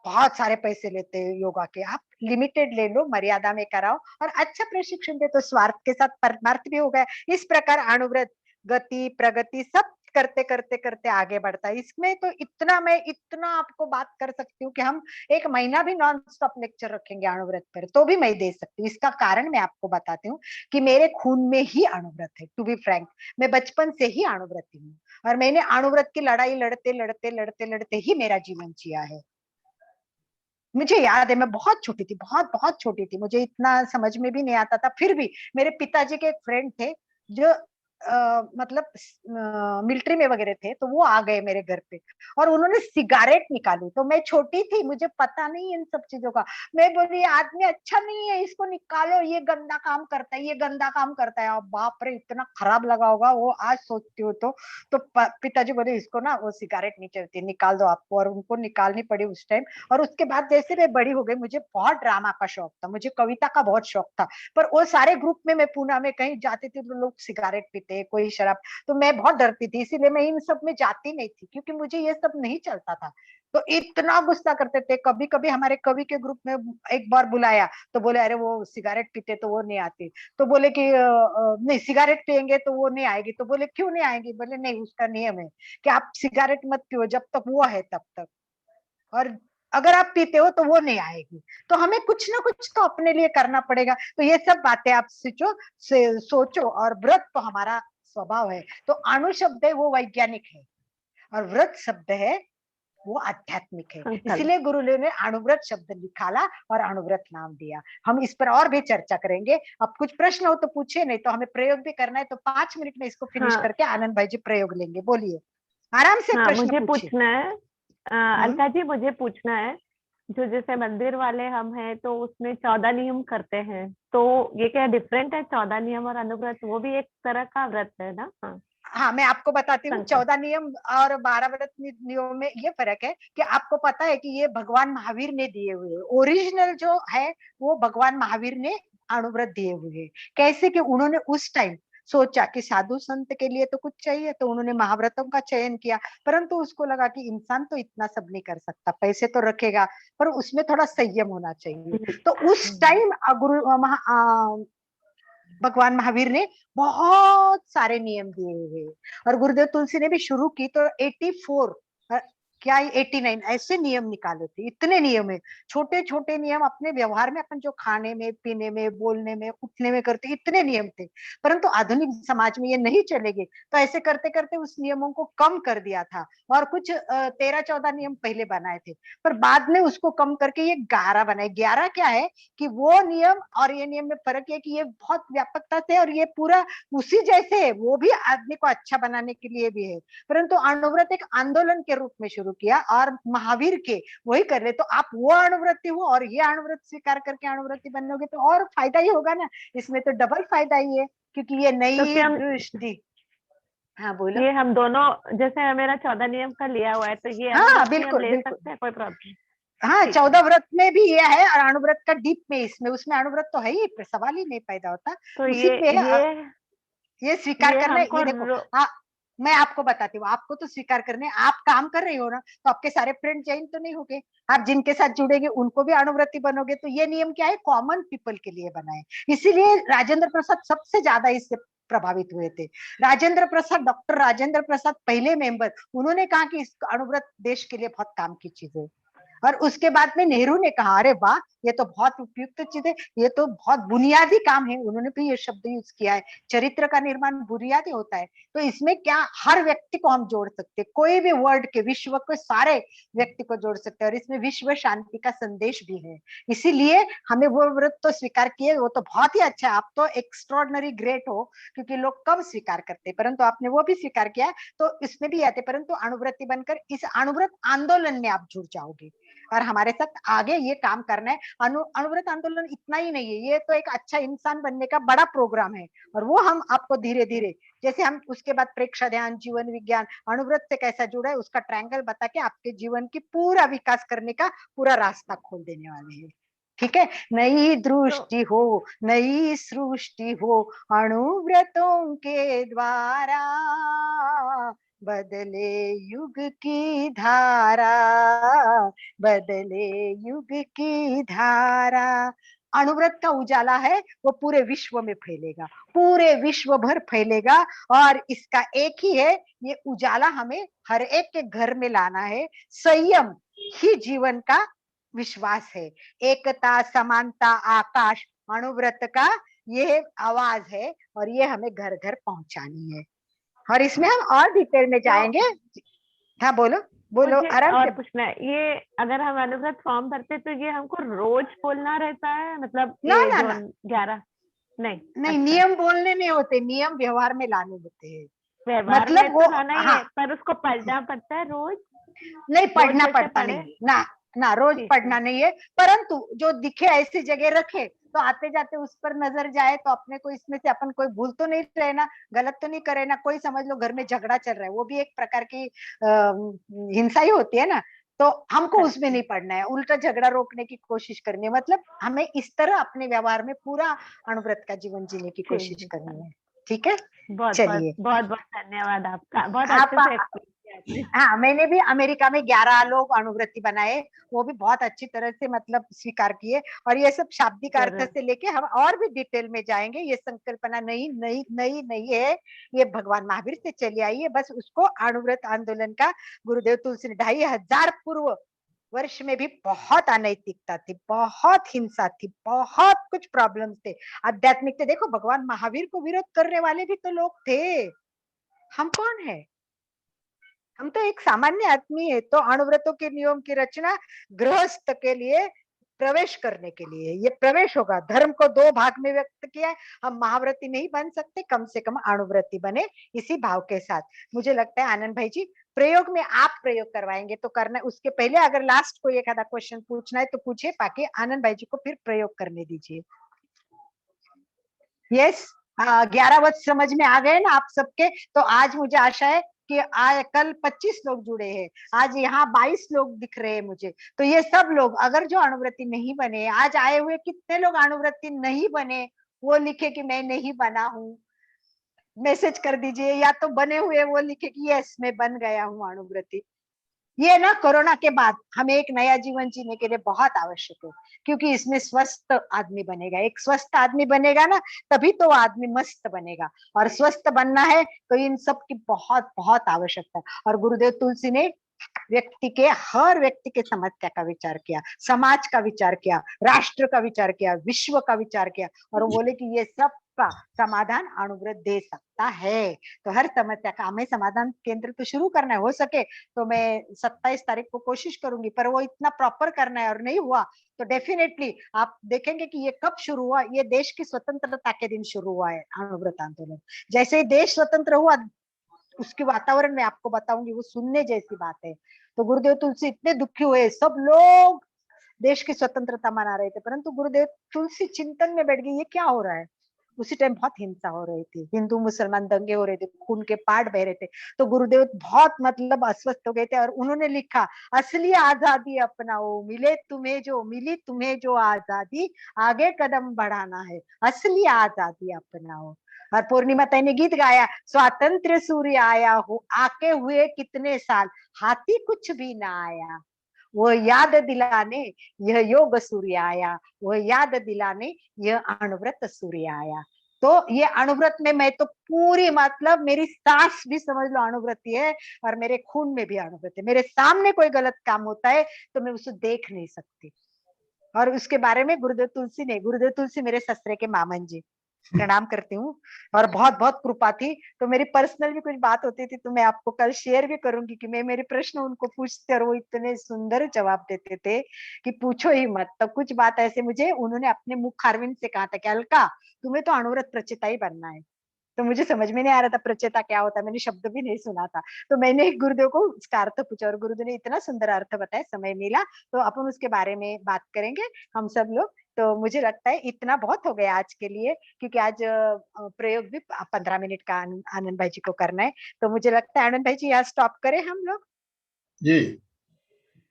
बहुत सारे पैसे लेते हैं योगा के, आप लिमिटेड ले लो, मर्यादा में कराओ और अच्छा प्रशिक्षण दे, तो स्वार्थ के साथ परमार्थ भी हो गया। इस प्रकार अणुव्रत गति प्रगति सब करते करते करते आगे बढ़ता है। इसमें तो मैं इतना आपको बात कर सकती हूँ कि हम एक महीना भी नॉन स्टॉप लेक्चर रखेंगे अणुव्रत पर, तो भी मैं दे सकती हूँ। इसका कारण मैं आपको बताती हूँ कि मेरे खून में ही अणुव्रत है। टू बी फ्रैंक, मैं बचपन से ही अणुव्रती हूँ, और मैंने अणुव्रत की लड़ाई लड़ते लड़ते लड़ते लड़ते ही मेरा जीवन जिया है। मुझे याद है, मैं बहुत छोटी थी, बहुत बहुत छोटी थी, मुझे इतना समझ में भी नहीं आता था। फिर भी मेरे पिताजी के एक फ्रेंड थे जो मतलब मिलिट्री में वगैरह थे, तो वो आ गए मेरे घर पे और उन्होंने सिगारेट निकाली। तो मैं छोटी थी, मुझे पता नहीं इन सब चीजों का। मैं बोली आदमी अच्छा नहीं है, इसको निकालो, ये गंदा काम करता है, ये गंदा काम करता है। बाप रे, इतना खराब लगा होगा वो, आज सोचती हूँ तो पिताजी बोले इसको ना, वो सिगारेट नहीं चलती, निकाल दो आपको, और उनको निकालनी पड़ी उस टाइम। और उसके बाद जैसे मैं बड़ी हो गई, मुझे बहुत ड्रामा का शौक था, मुझे कविता का बहुत शौक था, पर वो सारे ग्रुप में मैं पूना में कहीं जाती थी तो लोग सिगारेट पीते, कोई शराब, तो मैं बहुत डरती थी, इसीलिए मैं इन सब में जाती नहीं थी, क्योंकि मुझे ये सब नहीं चलता था। तो इतना गुस्सा करते थे। कभी कभी हमारे कवि के ग्रुप में एक बार बुलाया तो बोले अरे वो सिगरेट पीते तो वो नहीं आती। तो बोले कि नहीं सिगरेट पियेंगे तो वो नहीं आएगी। तो बोले क्यों नहीं आएगी? बोले नहीं उसका नियम है कि आप सिगरेट मत पियो जब तक वो है तब तक, और अगर आप पीते हो तो वो नहीं आएगी। तो हमें कुछ ना कुछ तो अपने लिए करना पड़ेगा। तो ये सब बातें आप सोचो। और व्रत तो हमारा स्वभाव है। तो अणु शब्द है वो वैज्ञानिक है, और व्रत शब्द है वो आध्यात्मिक है। संकल्प। इसलिए गुरुदेव ने अणुव्रत शब्द निकाला और अणुव्रत नाम दिया। हम इस पर और भी चर्चा करेंगे। अब कुछ प्रश्न हो तो पूछिए, नहीं तो हमें प्रयोग भी करना है। तो 5 मिनट में इसको फिनिश हाँ करके आनंद भाई जी प्रयोग लेंगे। बोलिए, आराम से हाँ, प्रश्न मुझे पूछिए। पूछना है अलका जी, मुझे पूछना है, जो जैसे मंदिर वाले हम हैं तो उसमें 14 नियम करते हैं, तो ये क्या डिफरेंट है? 14 नियम और अनुव्रत वो भी एक तरह का व्रत है ना? हाँ, हाँ, मैं आपको बताती हूँ। संकल्प। 14 नियम और 12 व्रत नियमों में ये फर्क है कि आपको पता है कि ये भगवान महावीर ने दिए हुए हैं। ओरिजिनल जो है वो भगवान महावीर ने अणुव्रत दिए हुए हैं। कैसे कि उन्होंने उस टाइम सोचा कि साधु संत के लिए तो कुछ चाहिए, तो उन्होंने महाव्रतों का चयन किया। परंतु उसको लगा कि इंसान तो इतना सब नहीं कर सकता, पैसे तो रखेगा पर उसमें थोड़ा संयम होना चाहिए। तो उस टाइम भगवान महावीर ने बहुत सारे नियम दिए हुए हैं। और गुरुदेव तुलसी ने भी शुरू की तो 84 क्या 89 ऐसे नियम निकाले थे। इतने नियम है, छोटे छोटे नियम अपने व्यवहार में अपन जो खाने में, पीने में, बोलने में, उठने में करते, इतने नियम थे। परंतु आधुनिक समाज में ये नहीं चलेगे, तो ऐसे करते करते उस नियमों को कम कर दिया था। और कुछ 13-14 नियम पहले बनाए थे, पर बाद में उसको कम करके ये 11 बनाए। 11 क्या है कि वो नियम और ये नियम में फर्क है कि ये बहुत व्यापकता थे और ये पूरा उसी जैसे है। वो भी आदमी को अच्छा बनाने के लिए भी है, परंतु अणुव्रत एक आंदोलन के रूप में शुरू किया और महावीर के वही कर रहे। तो आप वो अणुव्रती हो और ये अणुव्रत स्वीकार करके अणुव्रती बनोगे तो और फायदा ही होगा ना। इसमें तो डबल फायदा ही है, क्योंकि ये तो नई क्या हम दृष्टि। हाँ बोलो। ये हम दोनों, जैसे मेरा 14 नियम का लिया हुआ है, तो ये हाँ अनुव्रत भी हम बिल्कुल ले बिल्कुल। सकते हैं? कोई प्रॉब्लम? हाँ ठीक है, 14 व्रत में भी ये है और अणुव्रत का डीप में इसमें उसमें अणुव्रत तो है ही, सवाल ही नहीं पैदा होता। तो उसी पे ये ये स्वीकार ये करना है। हमको ये देखो, मैं आपको बताती हूँ, आपको तो स्वीकार करने, आप काम कर रही हो ना, तो आपके सारे फ्रेंड जैन तो नहीं होंगे। आप जिनके साथ जुड़ेंगे उनको भी अणुव्रती बनोगे। तो ये नियम क्या है, कॉमन पीपल के लिए बना है। इसीलिए राजेंद्र प्रसाद सबसे ज्यादा इससे प्रभावित हुए थे। राजेंद्र प्रसाद, डॉक्टर राजेंद्र प्रसाद पहले मेंबर, उन्होंने कहा कि इस अणुव्रत देश के लिए बहुत काम की चीज है। और उसके बाद में नेहरू ने कहा अरे वाह, ये तो बहुत उपयुक्त चीज है, ये तो बहुत बुनियादी काम है। उन्होंने भी ये शब्द यूज किया है, चरित्र का निर्माण बुनियादी होता है। तो इसमें क्या हर व्यक्ति को हम जोड़ सकते हैं, कोई भी वर्ड के, विश्व के सारे व्यक्ति को जोड़ सकते हैं। और इसमें विश्व शांति का संदेश भी है। इसीलिए हमें वो व्रत तो स्वीकार किए, वो तो बहुत ही अच्छा है। आप तो एक्स्ट्रॉर्डनरी ग्रेट हो, क्योंकि लोग कम स्वीकार करते, परंतु आपने वो भी स्वीकार किया। तो इसमें भी आते, परंतु अणुव्रती बनकर इस अणुव्रत आंदोलन में आप जुड़ जाओगे और हमारे साथ आगे ये काम करना है। अणुव्रत आंदोलन इतना ही नहीं है, ये तो एक अच्छा इंसान बनने का बड़ा प्रोग्राम है। और वो हम आपको धीरे धीरे, जैसे हम उसके बाद प्रेक्षा ध्यान, जीवन विज्ञान, अणुव्रत से कैसा जुड़ा है उसका ट्रायंगल बता के आपके जीवन की पूरा विकास करने का पूरा रास्ता खोल देने वाले हैं। ठीक है, नई तो दृष्टि हो, नई सृष्टि हो, अणुव्रतों के द्वारा बदले युग की धारा, बदले युग की धारा। अणुव्रत का उजाला है वो पूरे विश्व में फैलेगा, पूरे विश्व भर फैलेगा। और इसका एक ही है, ये उजाला हमें हर एक के घर में लाना है। संयम ही जीवन का विश्वास है। एकता, समानता, आकाश, अणुव्रत का ये आवाज है और ये हमें घर घर पहुंचानी है। और इसमें हम और डिटेल में तो जाएंगे। हाँ बोलो बोलो, मुझे आराम और से। पूछना है, ये अगर हम अनुव्रत फॉर्म भरते तो ये हमको रोज बोलना रहता है? मतलब ना ये ना जो ना, 11? नहीं, नहीं अच्छा, नियम बोलने नहीं होते, नियम व्यवहार में लाने होते हैं। व्यवहार में मतलब तो वो, लाना ही हाँ, है, पर उसको पढ़ना पड़ता है रोज? नहीं रोज पढ़ना जैसे पड़ता पढ़े? नहीं है ना, ना रोज ठीक है, पढ़ना नहीं है। परंतु जो दिखे ऐसी जगह रखे, तो आते जाते उस पर नजर जाए तो अपने को इसमें से अपन कोई भूल तो नहीं रहे ना, गलत तो नहीं करे ना। कोई समझ लो घर में झगड़ा चल रहा है, वो भी एक प्रकार की हिंसा ही होती है ना। तो हमको उसमें अच्छा, नहीं पढ़ना है, उल्टा झगड़ा रोकने की कोशिश करनी है। मतलब हमें इस तरह अपने व्यवहार में पूरा अणुव्रत का जीवन जीने की कोशिश ठीक है, करनी है। ठीक है, बहुत बहुत चलिए। बहुत बहुत धन्यवाद आपका, बहुत आप अच्छे से एक्सप्लेन हाँ, मैंने भी अमेरिका में 11 लोग अनुव्रती बनाए, वो भी बहुत अच्छी तरह से मतलब स्वीकार किए। और ये सब शाब्दिक अर्थ जरूर। से लेके हम और भी डिटेल में जाएंगे। ये संकल्पना नई नई नई नहीं है, ये भगवान महावीर से चली आई है। बस उसको अनुव्रत आंदोलन का गुरुदेव तुलसी ने 2500 पूर्व वर्ष में भी बहुत अनैतिकता थी, बहुत हिंसा थी, बहुत कुछ प्रॉब्लम थे, आध्यात्मिक थे। देखो भगवान महावीर को विरोध करने वाले भी तो लोग थे। हम कौन है? हम तो एक सामान्य आदमी है। तो अणुव्रतों के नियम की रचना गृहस्थ के लिए प्रवेश करने के लिए, ये प्रवेश होगा। धर्म को 2 भाग में व्यक्त किया है। हम महाव्रती नहीं बन सकते, कम से कम अणुव्रती बने इसी भाव के साथ। मुझे लगता है आनंद भाई जी प्रयोग में आप प्रयोग करवाएंगे तो करना। उसके पहले अगर लास्ट कोई एक आधा क्वेश्चन पूछना है तो पूछिए, बाकी आनंद भाई जी को फिर प्रयोग करने दीजिए। यस, 11 वच समझ में आ गए ना आप सबके? तो आज मुझे आशा है कि कल 25 लोग जुड़े हैं, आज यहाँ 22 लोग दिख रहे हैं मुझे। तो ये सब लोग अगर जो अणुव्रती नहीं बने, आज आए हुए कितने लोग अणुव्रती नहीं बने, वो लिखे कि मैं नहीं बना हूँ, मैसेज कर दीजिए। या तो बने हुए वो लिखे कि यस मैं बन गया हूँ अणुव्रती। ये ना कोरोना के बाद हमें एक नया जीवन जीने के लिए बहुत आवश्यक है, क्योंकि इसमें स्वस्थ आदमी बनेगा। एक स्वस्थ आदमी बनेगा ना, तभी तो आदमी मस्त बनेगा। और स्वस्थ बनना है तो इन सब की बहुत बहुत आवश्यकता है। और गुरुदेव तुलसी ने व्यक्ति के, हर व्यक्ति के समस्या का विचार किया, समाज का विचार किया, राष्ट्र का विचार किया, विश्व का विचार किया, और वो बोले कि ये सब का समाधान अणुव्रत दे सकता है। तो हर समस्या का हमें समाधान केंद्र तो शुरू करना है। हो सके तो मैं 27 तारीख को कोशिश करूंगी, पर वो इतना प्रॉपर करना है। और नहीं हुआ तो डेफिनेटली आप देखेंगे कि ये कब शुरू हुआ। ये देश की स्वतंत्रता के दिन शुरू हुआ है अणुव्रत आंदोलन। जैसे ही देश स्वतंत्र हुआ, उसके वातावरण में आपको बताऊंगी, वो सुनने जैसी बात है। तो गुरुदेव तुलसी इतने दुखी हुए, सब लोग देश की स्वतंत्रता मना रहे थे, परंतु गुरुदेव तुलसी चिंतन में बैठ गई, ये क्या हो रहा है। उसी टाइम बहुत हिंसा हो रही थी, हिंदू मुसलमान दंगे हो रहे थे, खून के पाट बह रहे थे। तो गुरुदेव बहुत मतलब अस्वस्थ हो गए थे, और उन्होंने लिखा, असली आजादी अपनाओ, मिली तुम्हें जो आजादी, आगे कदम बढ़ाना है, असली आजादी अपनाओ। और पूर्णिमा ताई ने गीत गाया, स्वातंत्र सूर्य आया हो, आके हुए कितने साल, हाथी कुछ भी ना आया, वो याद दिलाने यह योग सूर्य आया, वो याद दिलाने यह अणुव्रत सूर्य आया। तो ये अणुव्रत में मैं तो पूरी मतलब मेरी सांस भी समझ लो अणुव्रती है, और मेरे खून में भी अणुव्रत है। मेरे सामने कोई गलत काम होता है तो मैं उसे देख नहीं सकती। और उसके बारे में गुरुदेव तुलसी मेरे ससुरे के मामन जी, प्रणाम करती हूँ। और बहुत बहुत कृपा थी। तो मेरी पर्सनल भी कुछ बात होती थी तो मैं आपको कल शेयर भी करूंगी कि मैं मेरे प्रश्न उनको पूछते और वो इतने सुंदर जवाब देते थे कि पूछो ही मत। तो कुछ बात ऐसे मुझे उन्होंने अपने मुख अरविंद से कहा था कि अलका तुम्हें तो अणुव्रत प्रचिता ही बनना है। तो मुझे समझ में नहीं आ रहा था प्रचेता क्या होता है, मैंने शब्द भी नहीं सुना था। तो मैंने गुरुदेव को उसका अर्थ पूछा, और गुरुदेव ने इतना सुंदर अर्थ बताया, समय मिला तो अपन उसके बारे में बात करेंगे हम सब लोग। तो मुझे लगता है इतना बहुत हो गया आज के लिए, क्योंकि आज प्रयोग भी 15 मिनट का आनंद भाई जी को करना है। तो मुझे लगता है आनंद भाई जी यहाँ स्टॉप करें हम लोग। जी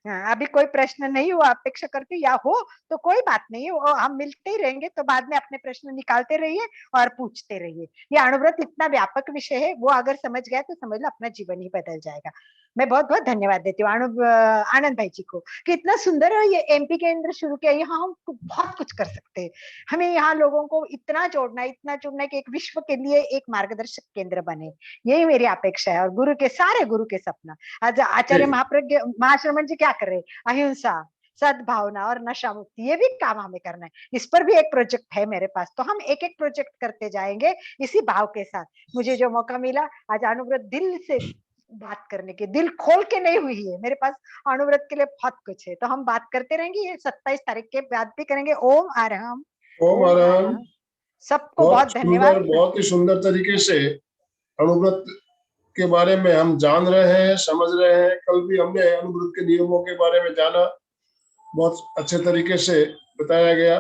हाँ, अभी कोई प्रश्न नहीं हुआ, अपेक्षा करती या हो तो कोई बात नहीं है, हम मिलते ही रहेंगे। तो बाद में अपने प्रश्न निकालते रहिए और पूछते रहिए। ये अणुव्रत इतना व्यापक विषय है, वो अगर समझ गया तो समझ लो अपना जीवन ही बदल जाएगा। मैं बहुत बहुत धन्यवाद देती हूँ आनंद भाई जी को कि इतना सुंदर है ये एमपी केंद्र शुरू किया। यहाँ हम बहुत कुछ कर सकते हैं। हमें यहाँ लोगों को इतना जोड़ना कि एक विश्व के लिए एक मार्गदर्शक केंद्र बने, यही मेरी अपेक्षा है। और गुरु के सपना। आज आचार्य महाप्रज्ञ महाश्रमण जी क्या कर रहे हैं, अहिंसा, सद्भावना और नशा मुक्ति, ये भी काम हमें करना है। इस पर भी एक प्रोजेक्ट है मेरे पास, तो हम एक एक प्रोजेक्ट करते जाएंगे इसी भाव के साथ। मुझे जो मौका मिला आज अणुव्रत दिल से बात करने के, दिल खोल के नहीं हुई है मेरे पास, अणुव्रत के लिए बहुत कुछ है। तो हम बात करते रहेंगे, ये 27 तारीख के बाद भी करेंगे। ओम आराम, ओम आराम। सबको बहुत धन्यवाद। बहुत ही सुंदर तरीके से अणुव्रत के बारे में हम जान रहे हैं, समझ रहे हैं। कल भी हमने अणुव्रत के नियमों के बारे में जाना, बहुत अच्छे तरीके से बताया गया।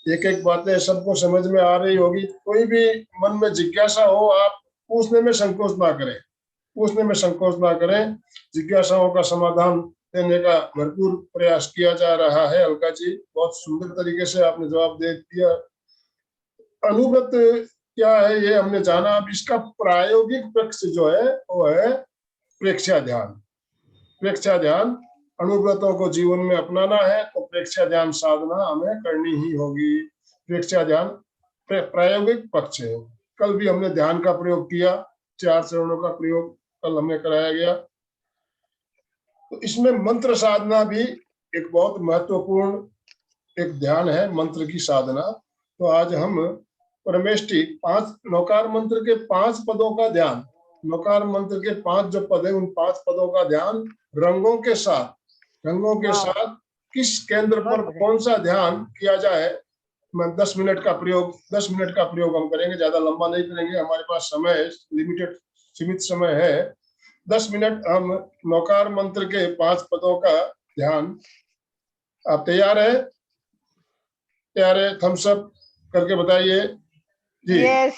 एक एक बातें सबको समझ में आ रही होगी। कोई भी मन में जिज्ञासा हो, आप पूछने में संकोच ना करें, जिज्ञासाओं का समाधान देने का भरपूर प्रयास किया जा रहा है। अलका जी बहुत सुंदर तरीके से आपने जवाब दे दिया। अणुव्रत क्या है ये हमने जाना। अब इसका प्रायोगिक पक्ष जो है वो है प्रेक्षा ध्यान। प्रेक्षा ध्यान अनुव्रतों को जीवन में अपनाना है तो प्रेक्षा ध्यान साधना हमें करनी ही होगी। प्रेक्षा ध्यान प्रायोगिक पक्ष है। कल भी हमने ध्यान का प्रयोग किया, 4 चरणों का प्रयोग कल हमें कराया गया। तो इसमें मंत्र साधना भी एक बहुत महत्वपूर्ण एक ध्यान है, मंत्र की साधना। तो आज हम परमेष्टि 5 नौकार मंत्र के 5 पदों का ध्यान, नौकार मंत्र के 5 जो पद है उन 5 पदों का ध्यान रंगों के साथ किस केंद्र पर कौन सा ध्यान किया जाए। मैं 10 मिनट का प्रयोग हम करेंगे, ज्यादा लंबा नहीं करेंगे, हमारे पास समय लिमिटेड सीमित समय है। 10 मिनट हम नौकार मंत्र के 5 पदों का ध्यान। आप तैयार है? थम्स अप करके बताइए जी। Yes,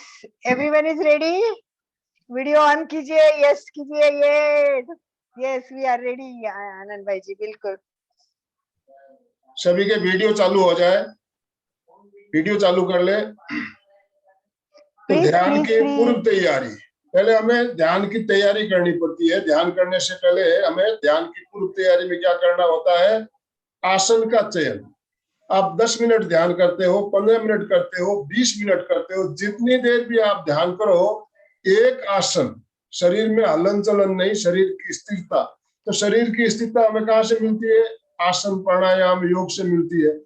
everyone is ready? Video on कीजिए, यस कीजिए, yes we are ready Anand भाई जी, बिल्कुल। सभी के वीडियो चालू हो जाए, वीडियो चालू कर ले। तो ध्यान की पूर्व तैयारी, पहले हमें ध्यान की तैयारी करनी पड़ती है। ध्यान करने से पहले हमें ध्यान की पूर्व तैयारी में क्या करना होता है? आसन का चयन। आप 10 मिनट ध्यान करते हो, 15 मिनट करते हो, 20 मिनट करते हो, जितनी देर भी आप ध्यान करो, एक आसन, शरीर में हलन चलन नहीं, शरीर की स्थिरता। तो शरीर की स्थिरता हमें कहाँ से मिलती है? आसन प्राणायाम योग से मिलती है।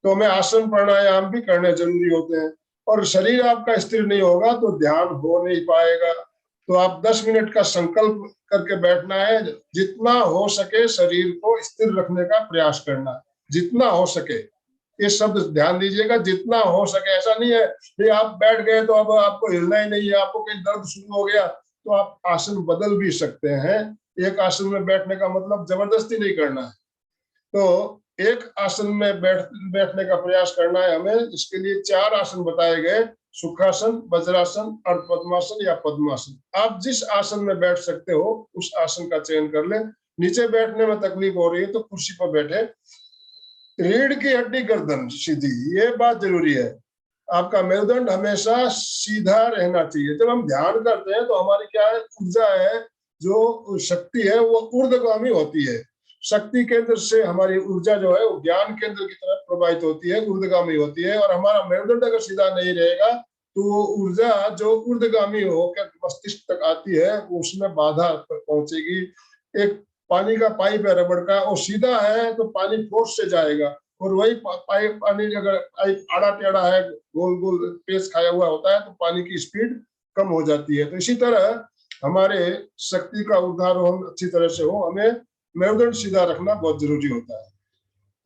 तो हमें आसन प्राणायाम भी करने जरूरी होते हैं। और शरीर आपका स्थिर नहीं होगा तो ध्यान हो नहीं पाएगा। तो आप 10 मिनट का संकल्प करके बैठना है, जितना हो सके शरीर को स्थिर रखने का प्रयास करना, जितना हो सके। ये शब्द ध्यान दीजिएगा, जितना हो सके। ऐसा नहीं है कि आप बैठ गए तो अब आपको हिलना ही नहीं है, आपको कहीं दर्द शुरू हो गया तो आप आसन बदल भी सकते हैं। एक आसन में बैठने का मतलब जबरदस्ती नहीं करना है। तो एक आसन में बैठने का प्रयास करना है हमें। इसके लिए 4 आसन बताए गए: सुखासन, वज्रासन, अर्धपद्मासन या पद्मासन। आप जिस आसन में बैठ सकते हो उस आसन का चयन कर ले। नीचे बैठने में तकलीफ हो रही है तो कुर्सी पर बैठे। रीढ़ की हड्डी गर्दन सीधी, ये बात जरूरी है। आपका मेरुदंड हमेशा सीधा रहना चाहिए। जब हम ध्यान करते हैं तो हमारी क्या है, ऊर्जा है, जो शक्ति है वो ऊर्ध्वगामी होती है। शक्ति केंद्र से हमारी ऊर्जा जो है वो ज्ञान केंद्र की तरफ प्रवाहित होती है, ऊर्ध्वगामी होती है। और हमारा मेरुदंड अगर सीधा नहीं रहेगा तो वो ऊर्जा जो ऊर्ध्वगामी होकर मस्तिष्क तक आती है उसमें बाधा पहुंचेगी। एक पानी का पाइप है रबड़ का, वो सीधा है तो पानी फोर्स से जाएगा, और वही पानी अगर पाइप आड़ा टेढ़ा है, गोल गोल पेच खाया हुआ होता है तो पानी की स्पीड कम हो जाती है। तो इसी तरह हमारे शक्ति का उद्धारोहण अच्छी तरह से हो, हमें मेरुदंड सीधा रखना बहुत जरूरी होता है।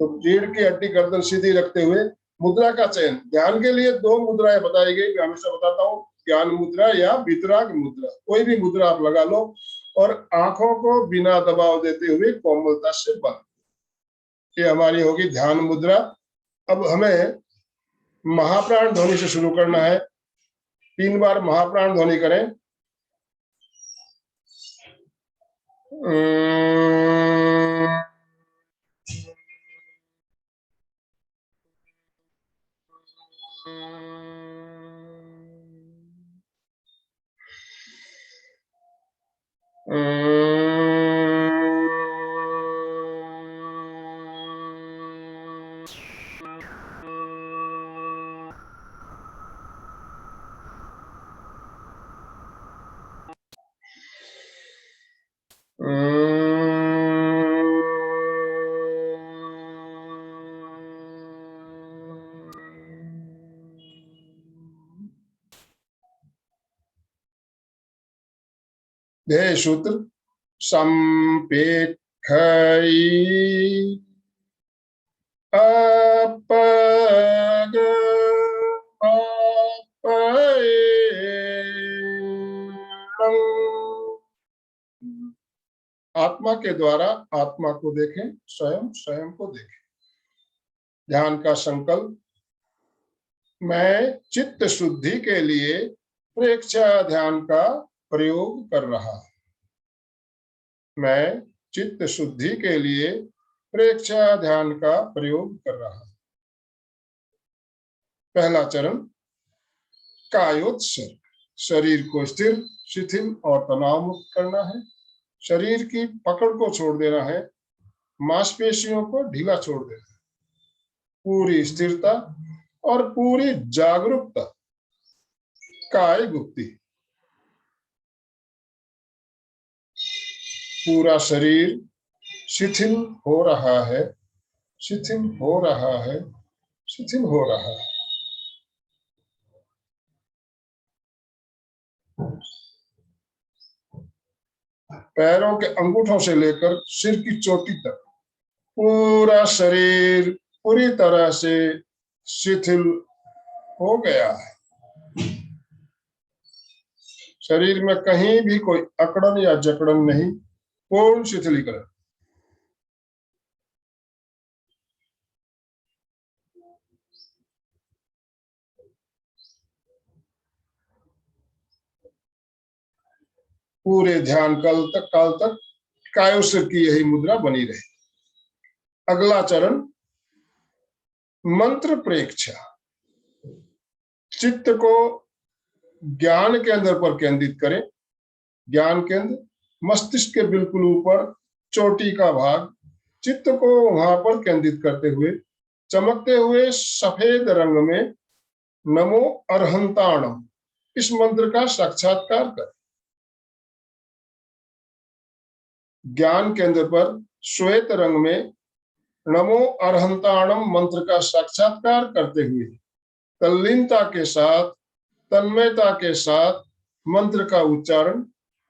तो रीढ़ की हड्डी गर्दन सीधी रखते हुए मुद्रा का चयन। ध्यान के लिए 2 मुद्राएं बताई गई, मैं हमेशा बताता हूँ, ज्ञान मुद्रा या वितराग मुद्रा। कोई भी मुद्रा आप लगा लो और आंखों को बिना दबाव देते हुए कोमलता से बंद। ये हमारी होगी ध्यान मुद्रा। अब हमें महाप्राण ध्वनि से शुरू करना है। 3 बार महाप्राण ध्वनि करें। ध्येय सूत्र संपेक्षई आत्मा के द्वारा आत्मा को देखें, स्वयं स्वयं को देखें। ध्यान का संकल्प, मैं चित्त शुद्धि के लिए प्रेक्षा ध्यान का प्रयोग कर रहा हूं। मैं चित्त शुद्धि के लिए प्रेक्षा ध्यान का प्रयोग कर रहा हूं। पहला चरण कायोत्सर्ग, शरीर को स्थिर, शिथिल और तनाव मुक्त करना है। शरीर की पकड़ को छोड़ देना है, मांसपेशियों को ढीला छोड़ देना है, पूरी स्थिरता और पूरी जागरूकता, काय गुप्ति। पूरा शरीर शिथिल हो रहा है, शिथिल हो रहा है, शिथिल हो रहा है। पैरों के अंगूठों से लेकर सिर की चोटी तक पूरा शरीर पूरी तरह से शिथिल हो गया है। शरीर में कहीं भी कोई अकड़न या जकड़न नहीं, पूर्ण शिथिलीकरण। पूरे ध्यान काल तक कायोसर की यही मुद्रा बनी रहे। अगला चरण मंत्र प्रेक्षा। चित्त को ज्ञान केंद्र पर केंद्रित करें। ज्ञान केंद्र मस्तिष्क के बिल्कुल ऊपर चोटी का भाग, चित्त को वहां पर केंद्रित करते हुए चमकते हुए सफेद रंग में नमो अरहंताणम इस मंत्र का साक्षात्कार करें। ज्ञान केंद्र पर श्वेत रंग में नमो अरहंताणम मंत्र का साक्षात्कार करते हुए तल्लीनता के साथ, तन्मयता के साथ मंत्र का उच्चारण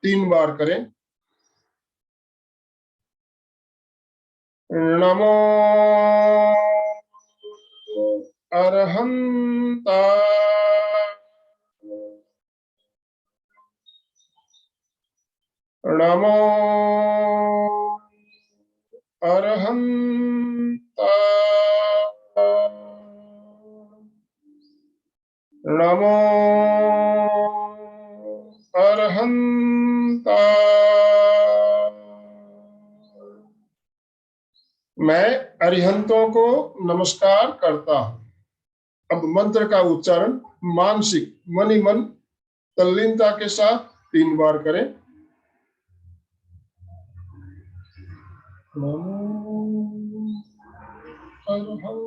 3 बार करें। नमो अरहंता नमो अरहंता नमो अरहंता। मैं अरिहंतों को नमस्कार करता हूं। अब मंत्र का उच्चारण मानसिक मनी मन तल्लीनता के साथ 3 बार करें। नमो अरहंता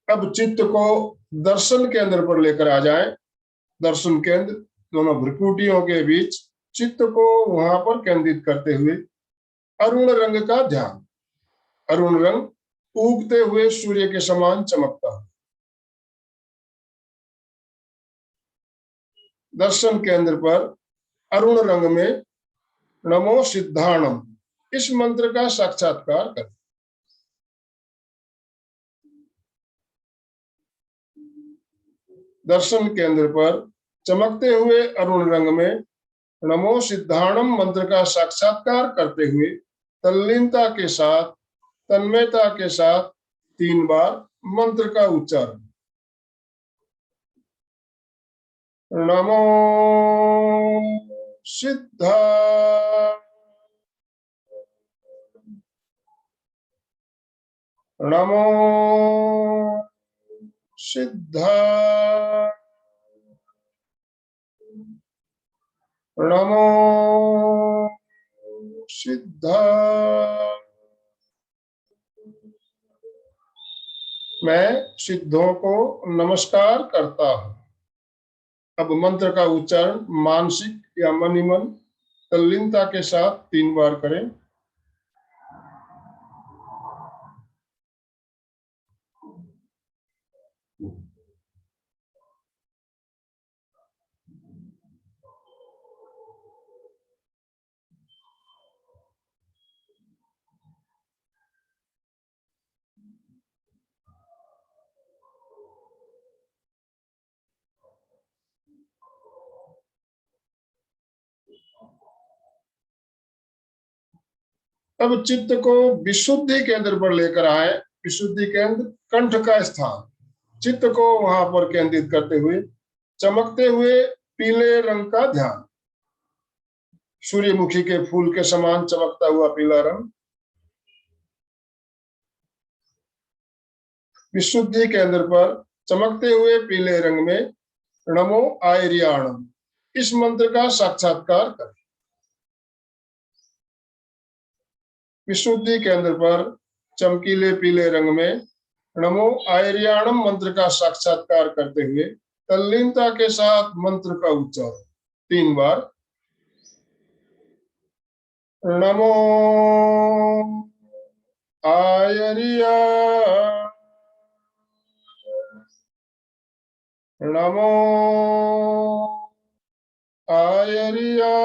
अब चित्त को दर्शन केंद्र पर लेकर आ जाएं। दर्शन केंद्र दोनों भ्रुकुटियों के बीच चित्त को वहां पर केंद्रित करते हुए अरुण रंग का ध्यान। अरुण रंग उगते हुए सूर्य के समान चमकता है। दर्शन केंद्र पर अरुण रंग में नमो सिद्धाणम इस मंत्र का साक्षात्कार करें। दर्शन केंद्र पर चमकते हुए अरुण रंग में नमो सिद्धाणम मंत्र का साक्षात्कार करते हुए तल्लीनता के साथ, तन्मयता के साथ 3 बार मंत्र का उच्चारण। नमो सिद्धा नमो सिद्धा नमो सिद्धा। मैं सिद्धों को नमस्कार करता हूं। अब मंत्र का उच्चारण मानसिक या मनिमन तल्लीनता के साथ 3 बार करें। अब चित्त को विशुद्धि केंद्र पर लेकर आए। विशुद्धि केंद्र कंठ का स्थान। चित्त को वहां पर केंद्रित करते हुए चमकते हुए पीले रंग का ध्यान। सूर्यमुखी के फूल के समान चमकता हुआ पीला रंग। विशुद्धि केंद्र पर चमकते हुए पीले रंग में नमो आयर्याणम इस मंत्र का साक्षात्कार करें। विशुद्धि केंद्र पर चमकीले पीले रंग में नमो आयर्याणम मंत्र का साक्षात्कार करते हुए तल्लीनता के साथ मंत्र का उच्चारण 3 बार। नमो आयर्या, नमो आयर्या,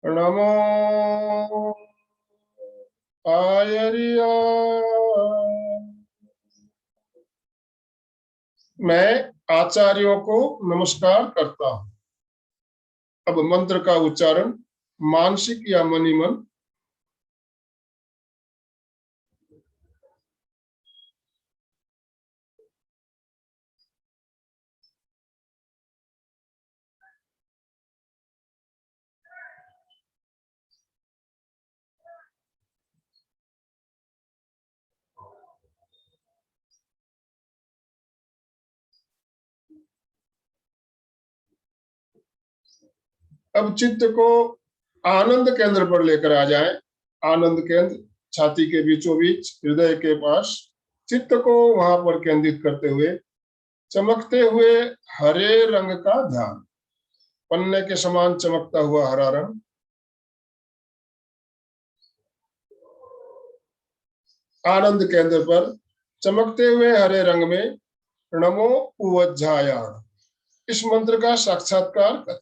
नमो आयर्या। मैं आचार्यों को नमस्कार करता हूं। अब मंत्र का उच्चारण मानसिक या मनी मन। अब चित्त को आनंद केंद्र पर लेकर आ जाएं। आनंद केंद्र छाती के बीचों बीच हृदय के पास। चित्त को वहां पर केंद्रित करते हुए चमकते हुए हरे रंग का ध्यान। पन्ने के समान चमकता हुआ हरा रंग। आनंद केंद्र पर चमकते हुए हरे रंग में नमो उवज्झायाण इस मंत्र का साक्षात्कार कर।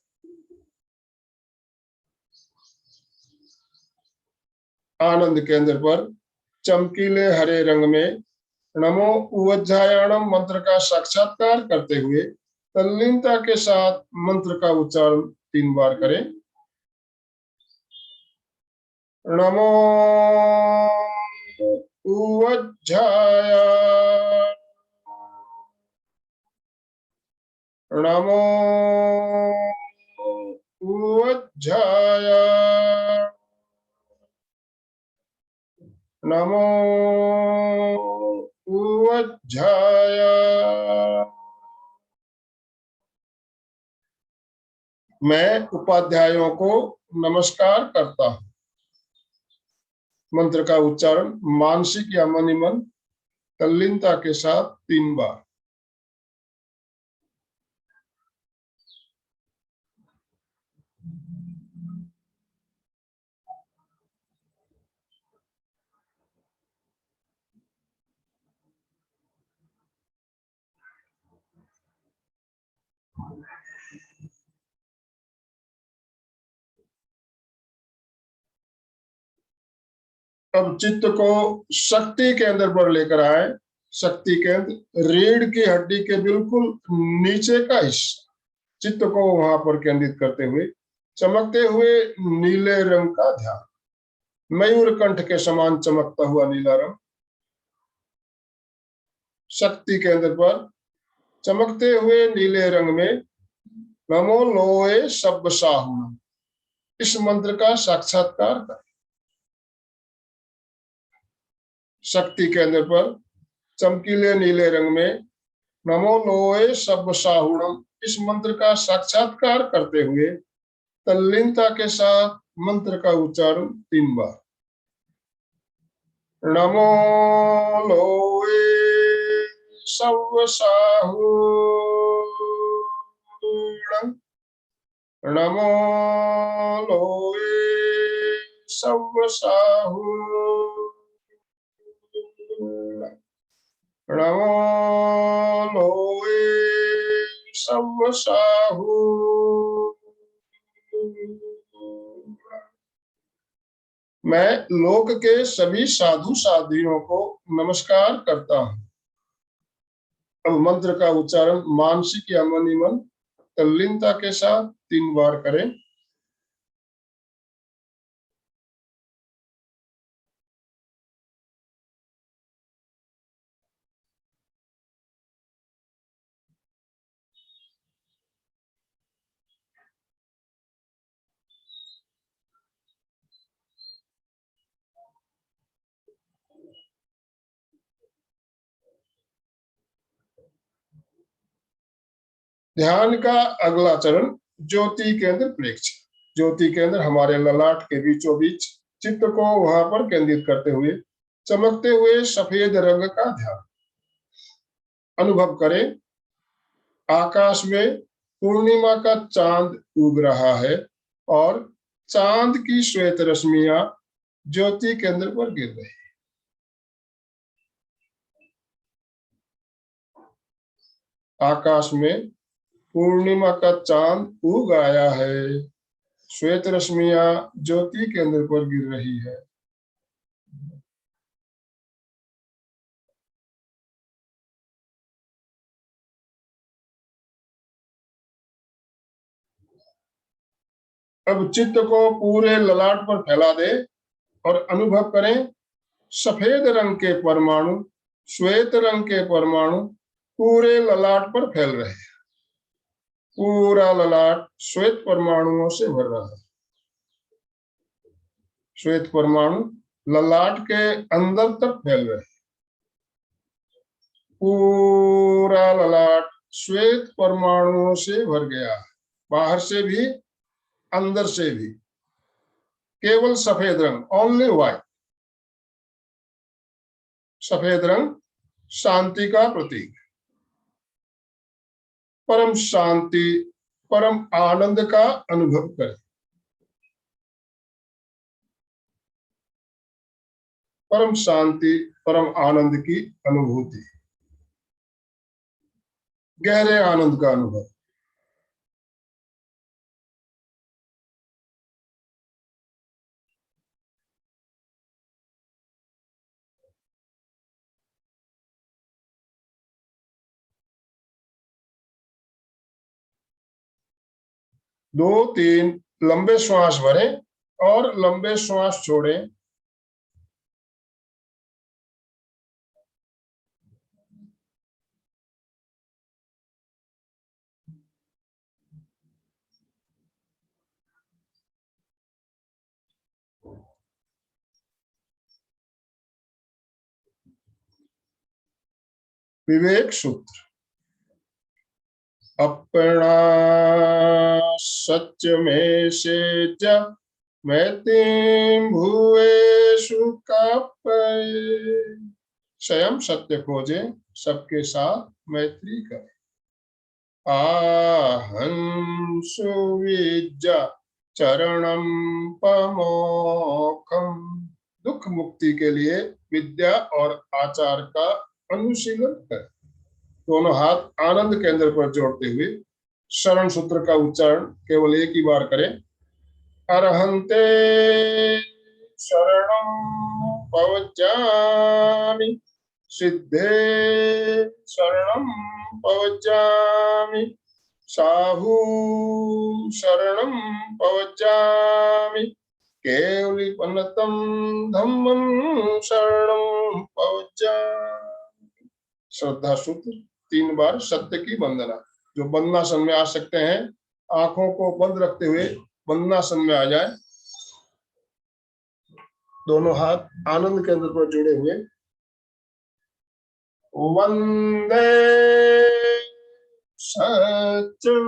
आनंद केंद्र पर चमकीले हरे रंग में नमो उवज्झायाणम मंत्र का साक्षात्कार करते हुए तल्लीनता के साथ मंत्र का उच्चारण 3 बार करें। नमो उवज्झाया, नमो उवज्झाया, नमो उवज्झाया। मैं उपाध्यायों को नमस्कार करता हूं। मंत्र का उच्चारण मानसिक या मनी मन तल्लीनता के साथ 3 बार। अब चित्त को शक्ति केंद्र पर लेकर आए। शक्ति केंद्र रीढ़ की हड्डी के बिल्कुल नीचे का हिस्सा। चित्त को वहां पर केंद्रित करते हुए चमकते हुए नीले रंग का ध्यान। मयूर कंठ के समान चमकता हुआ नीला रंग। शक्ति केंद्र पर चमकते हुए नीले रंग में नमो लोए सब साहुणम इस मंत्र का साक्षात्कार करें। शक्ति केंद्र पर चमकीले नीले रंग में नमो लोए सब साहुणम इस मंत्र का साक्षात्कार करते हुए तल्लीनता के साथ मंत्र का उच्चारण 3 बार। नमो लोए सब साहुणम, नमो लोए सब साहुणम, नमो लोए सब साहुणम। मैं लोक के सभी साधु साधियों को नमस्कार करता हूं। अब मंत्र का उच्चारण मानसिक या मनी मन तल्लीनता के साथ 3 बार करें। ध्यान का अगला चरण ज्योति केंद्र प्रेक्षण। ज्योति केंद्र हमारे ललाट के बीचों बीच चित्त को वहां पर केंद्रित करते हुए चमकते हुए सफेद रंग का ध्यान अनुभव करें। आकाश में पूर्णिमा का चांद उग रहा है और चांद की श्वेत रश्मियां ज्योति केंद्र पर गिर रही है। आकाश में पूर्णिमा का चांद उग आया है, श्वेत रश्मियां ज्योति केंद्र पर गिर रही है। अब चित्त को पूरे ललाट पर फैला दे और अनुभव करें सफेद रंग के परमाणु श्वेत रंग के परमाणु पूरे ललाट पर फैल रहे हैं। पूरा ललाट श्वेत परमाणुओं से भर रहा है। श्वेत परमाणु ललाट के अंदर तक फैल रहे हैं। पूरा ललाट श्वेत परमाणुओं से भर गया है, बाहर से भी अंदर से भी। केवल सफेद रंग, ओनली व्हाइट। सफेद रंग शांति का प्रतीक, परम शांति परम आनंद का अनुभव करें। परम शांति परम आनंद की अनुभूति, गहरे आनंद का अनुभव। दो तीन लंबे श्वास भरें और लंबे श्वास छोड़ें। विवेक सूत्र। अपना सत्य में से च मैत्रीं भुवेषु कापये। स्वयं सत्य खोजे, सबके साथ मैत्री करें। आहं सुविद्या चरणम पमोखम। दुख मुक्ति के लिए विद्या और आचार का अनुशीलन करें। दोनों हाथ आनंद केंद्र पर जोड़ते हुए शरण सूत्र का उच्चारण केवल एक ही बार करें। अरहंते शरणं पवज्जामि, सिद्धे शरणं पवज्जामि, साहू शरणं पवज्जामि, केवलिपन्नतं धम्मं शरणं पवज्जामि। श्रद्धा सूत्र 3 बार सत्य की वंदना। जो वंदनासन में आ सकते हैं आंखों को बंद रखते हुए वंदनासन में आ जाए। दोनों हाथ आनंद केंद्र पर जुड़े हुए। वंदे सत्यम,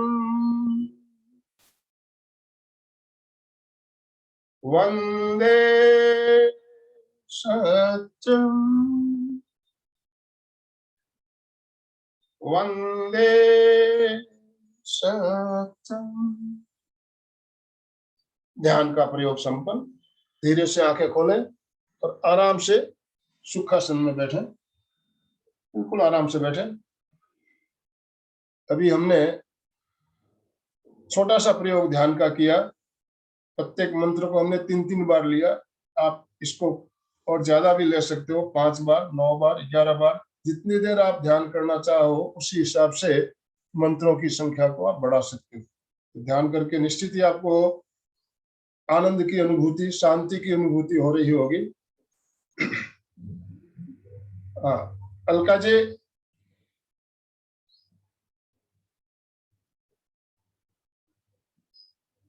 वंदे सत्यम, वंदे सत्यम। ध्यान का प्रयोग संपन्न। धीरे से आंखें खोलें और आराम से सुखासन में बैठें। बिल्कुल आराम से बैठें। अभी हमने छोटा सा प्रयोग ध्यान का किया। प्रत्येक मंत्र को हमने 3-3 बार लिया। आप इसको और ज्यादा भी ले सकते हो, 5 बार, 9 बार, 11 बार। जितनी देर आप ध्यान करना चाहो उसी हिसाब से मंत्रों की संख्या को आप बढ़ा सकते हो। तो ध्यान करके निश्चित ही आपको आनंद की अनुभूति, शांति की अनुभूति हो रही होगी। हाँ, अलका जी।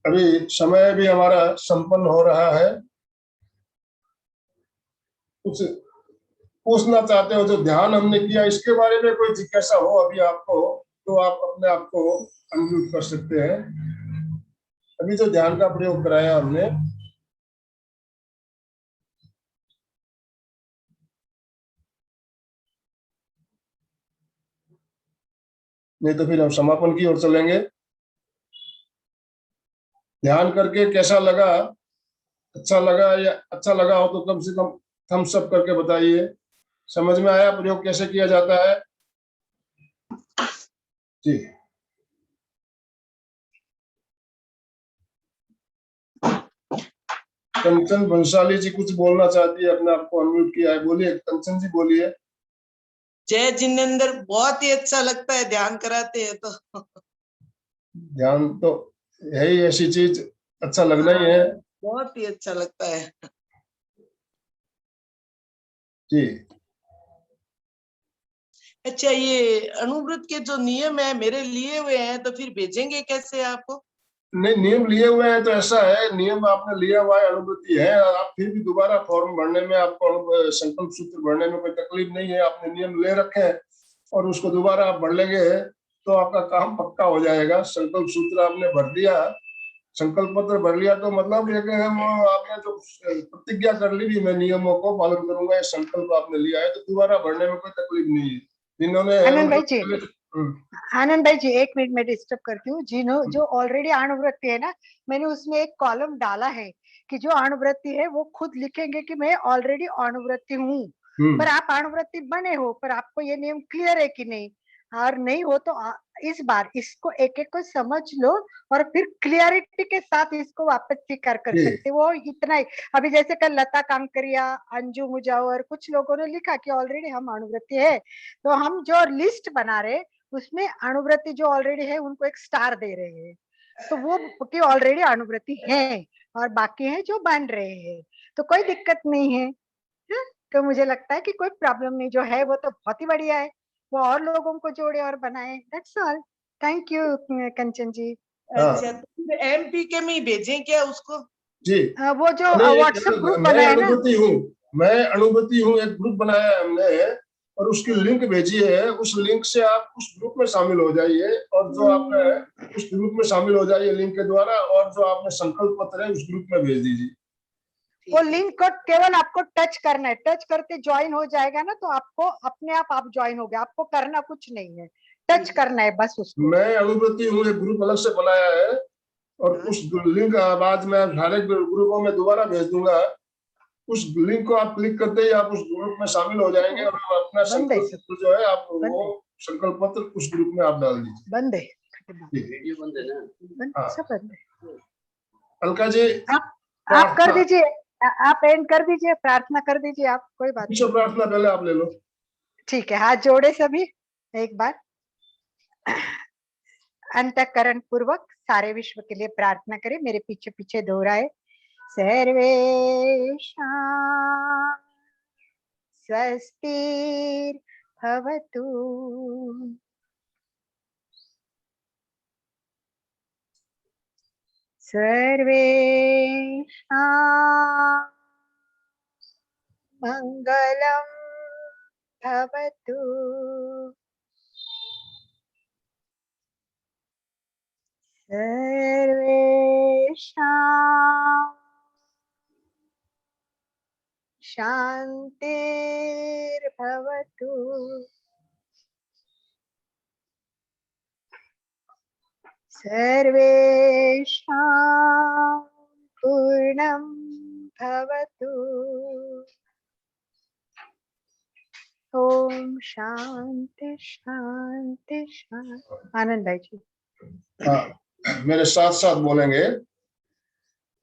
अभी समय भी हमारा संपन्न हो रहा है। कुछ पूछना चाहते हो जो ध्यान हमने किया इसके बारे में कोई जिज्ञासा हो अभी आपको तो आप अपने आप को अनम्यूट कर सकते हैं। अभी जो ध्यान का प्रयोग कराया हमने, नहीं तो फिर हम समापन की ओर चलेंगे। ध्यान करके कैसा लगा? अच्छा लगा या अच्छा लगा हो तो कम से कम थम्स अप करके बताइए। समझ में आया प्रयोग कैसे किया जाता है? जी। कंचन बंसाली जी कुछ बोलना चाहती है, अपने आप को अनम्यूट किया है, बोलिए कंचन जी, बोलिए। जय जिनेंद्र, बहुत ही अच्छा लगता है ध्यान कराते हैं तो। ध्यान तो यही ऐसी चीज, अच्छा लगना ही है। बहुत ही अच्छा लगता है जी। अच्छा, ये अणुव्रत के जो नियम है मेरे लिए हुए हैं, तो फिर भेजेंगे कैसे आपको? नहीं, नियम लिए हुए हैं तो ऐसा है, नियम आपने लिया हुआ है, अनुभूति है, आप फिर भी दोबारा फॉर्म भरने में आपको संकल्प सूत्र भरने में कोई तकलीफ नहीं है। आपने नियम ले रखे हैं और उसको दोबारा आप भर लेंगे तो आपका काम पक्का हो जाएगा। संकल्प सूत्र आपने भर दिया, संकल्प पत्र भर लिया तो मतलब ये कि वो आपने जो प्रतिज्ञा कर ली भी मैं नियमों को पालन करूंगा, ये संकल्प आपने लिया है, तो दोबारा भरने में कोई तकलीफ नहीं है। जिन्होंने आनंद भाई जी, आनंद भाई जी, एक मिनट में डिस्टर्ब करती हूँ। जो ऑलरेडी अणुवृत्ति है ना, मैंने उसमें एक कॉलम डाला है कि जो अणुवृत्ति है वो खुद लिखेंगे कि मैं ऑलरेडी अणुवृत्ति हूँ। पर आप अणुवृत्ति बने हो, पर आपको ये नियम क्लियर है कि नहीं, और नहीं हो तो इस बार इसको एक एक को समझ लो और फिर क्लियरिटी के साथ इसको वापस स्वीकार कर सकते वो इतना ही। अभी जैसे कल लता कांकरिया, अंजू मुजावर, कुछ लोगों ने लिखा कि ऑलरेडी हम अणुवृत्ति है, तो हम जो लिस्ट बना रहे उसमें अणुवृत्ति जो ऑलरेडी है उनको एक स्टार दे रहे हैं, तो वो कि ऑलरेडी अणुवृत्ति है, और बाकी है जो बन रहे हैं, तो कोई दिक्कत नहीं है। तो मुझे लगता है कि कोई प्रॉब्लम नहीं, जो है वो तो बहुत ही बढ़िया है, वो और लोगों को जोड़े और बनाए। That's all. थैंक यू कंचन जी। अच्छा, तो एमपीके में ही भेजें क्या उसको? जी। वो जो व्हाट्सएप ग्रुप मैं बनाया ना, अनुभूति हूँ, मैं अनुभूति हूँ, एक ग्रुप बनाया है हमने और उसकी लिंक भेजी है। उस लिंक से आप उस ग्रुप में शामिल हो जाइए और जो आपने उस ग्रुप में शामिल हो जाइए लिंक के द्वारा, और जो आपने संकल्प पत्र है उस ग्रुप में भेज दीजिए। वो लिंक को केवल आपको टच करना है, टच करके ज्वाइन हो जाएगा ना, तो आपको अपने आप ज्वाइन हो गया, आपको करना कुछ नहीं है, टच करना है बस उसको। मैं अनुभूति हूँ, एक ग्रुप अलग से बनाया है और उस लिंक बाद में सारे ग्रुपों में दोबारा भेज दूंगा। उस लिंक को आप क्लिक करते ही आप उस ग्रुप में शामिल हो जाएंगे और अपना संकल्प पत्र जो है आप वो संकल्प पत्र उस ग्रुप में आप डाल दीजिए। बंद है वीडियो बंद है ना? सब बंद है। अलका जी, आप कर दीजिए, आप एंड कर दीजिए, प्रार्थना कर दीजिए आप, कोई बात नहीं। प्रार्थना पहले आप ले लो। ठीक है, हाथ जोड़े सभी एक बार, अंतःकरण पूर्वक सारे विश्व के लिए प्रार्थना करें, मेरे पीछे पीछे दोहराए। सर्वेषां स्वस्तिर्भवतु। सर्वेषां मंगलं भवतु। सर्वेषां शान्तिर्भवतु। सर्वेषां पूर्णं भवतु। ओम शांति शांति शांति। आनंद भाई जी मेरे साथ साथ बोलेंगे।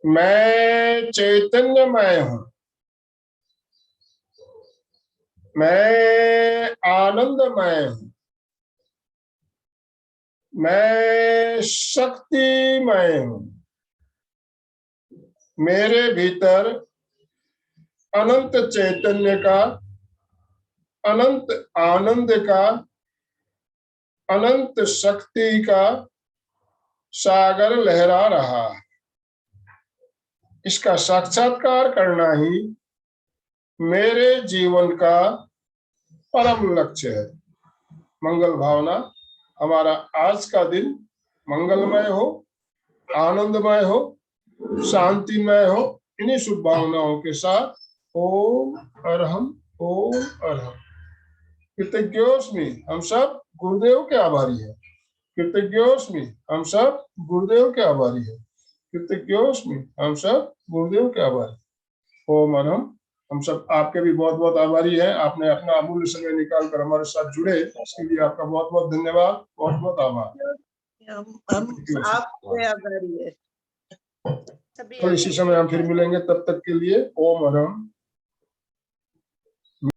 मैं चैतन्यमय हूँ, मैं आनंदमय हूँ, मैं शक्तिमय हूँ, मेरे भीतर अनंत चैतन्य का, अनंत आनंद का, अनंत शक्ति का सागर लहरा रहा है। इसका साक्षात्कार करना ही मेरे जीवन का परम लक्ष्य है। मंगल भावना। हमारा आज का दिन मंगलमय हो, आनंदमय हो, शांतिमय हो। इन्हीं शुभ भावनाओं के साथ ओम अरहम, ओम अरहम। कृतज्ञोस्मि, हम सब गुरुदेव के आभारी हैं। कृतज्ञोस्मि, हम सब गुरुदेव के आभारी हैं। कृतज्ञोस्मि, हम सब गुरुदेव के आभारी। ओम अरहम। हम सब आपके भी बहुत बहुत आभारी हैं। आपने अपना अमूल्य समय निकाल कर हमारे साथ जुड़े, इसके लिए आपका बहुत बहुत धन्यवाद, बहुत बहुत आभार। हम आपके आभारी है। तो इसी समय हम फिर मिलेंगे, तब तक के लिए ओम अरहम।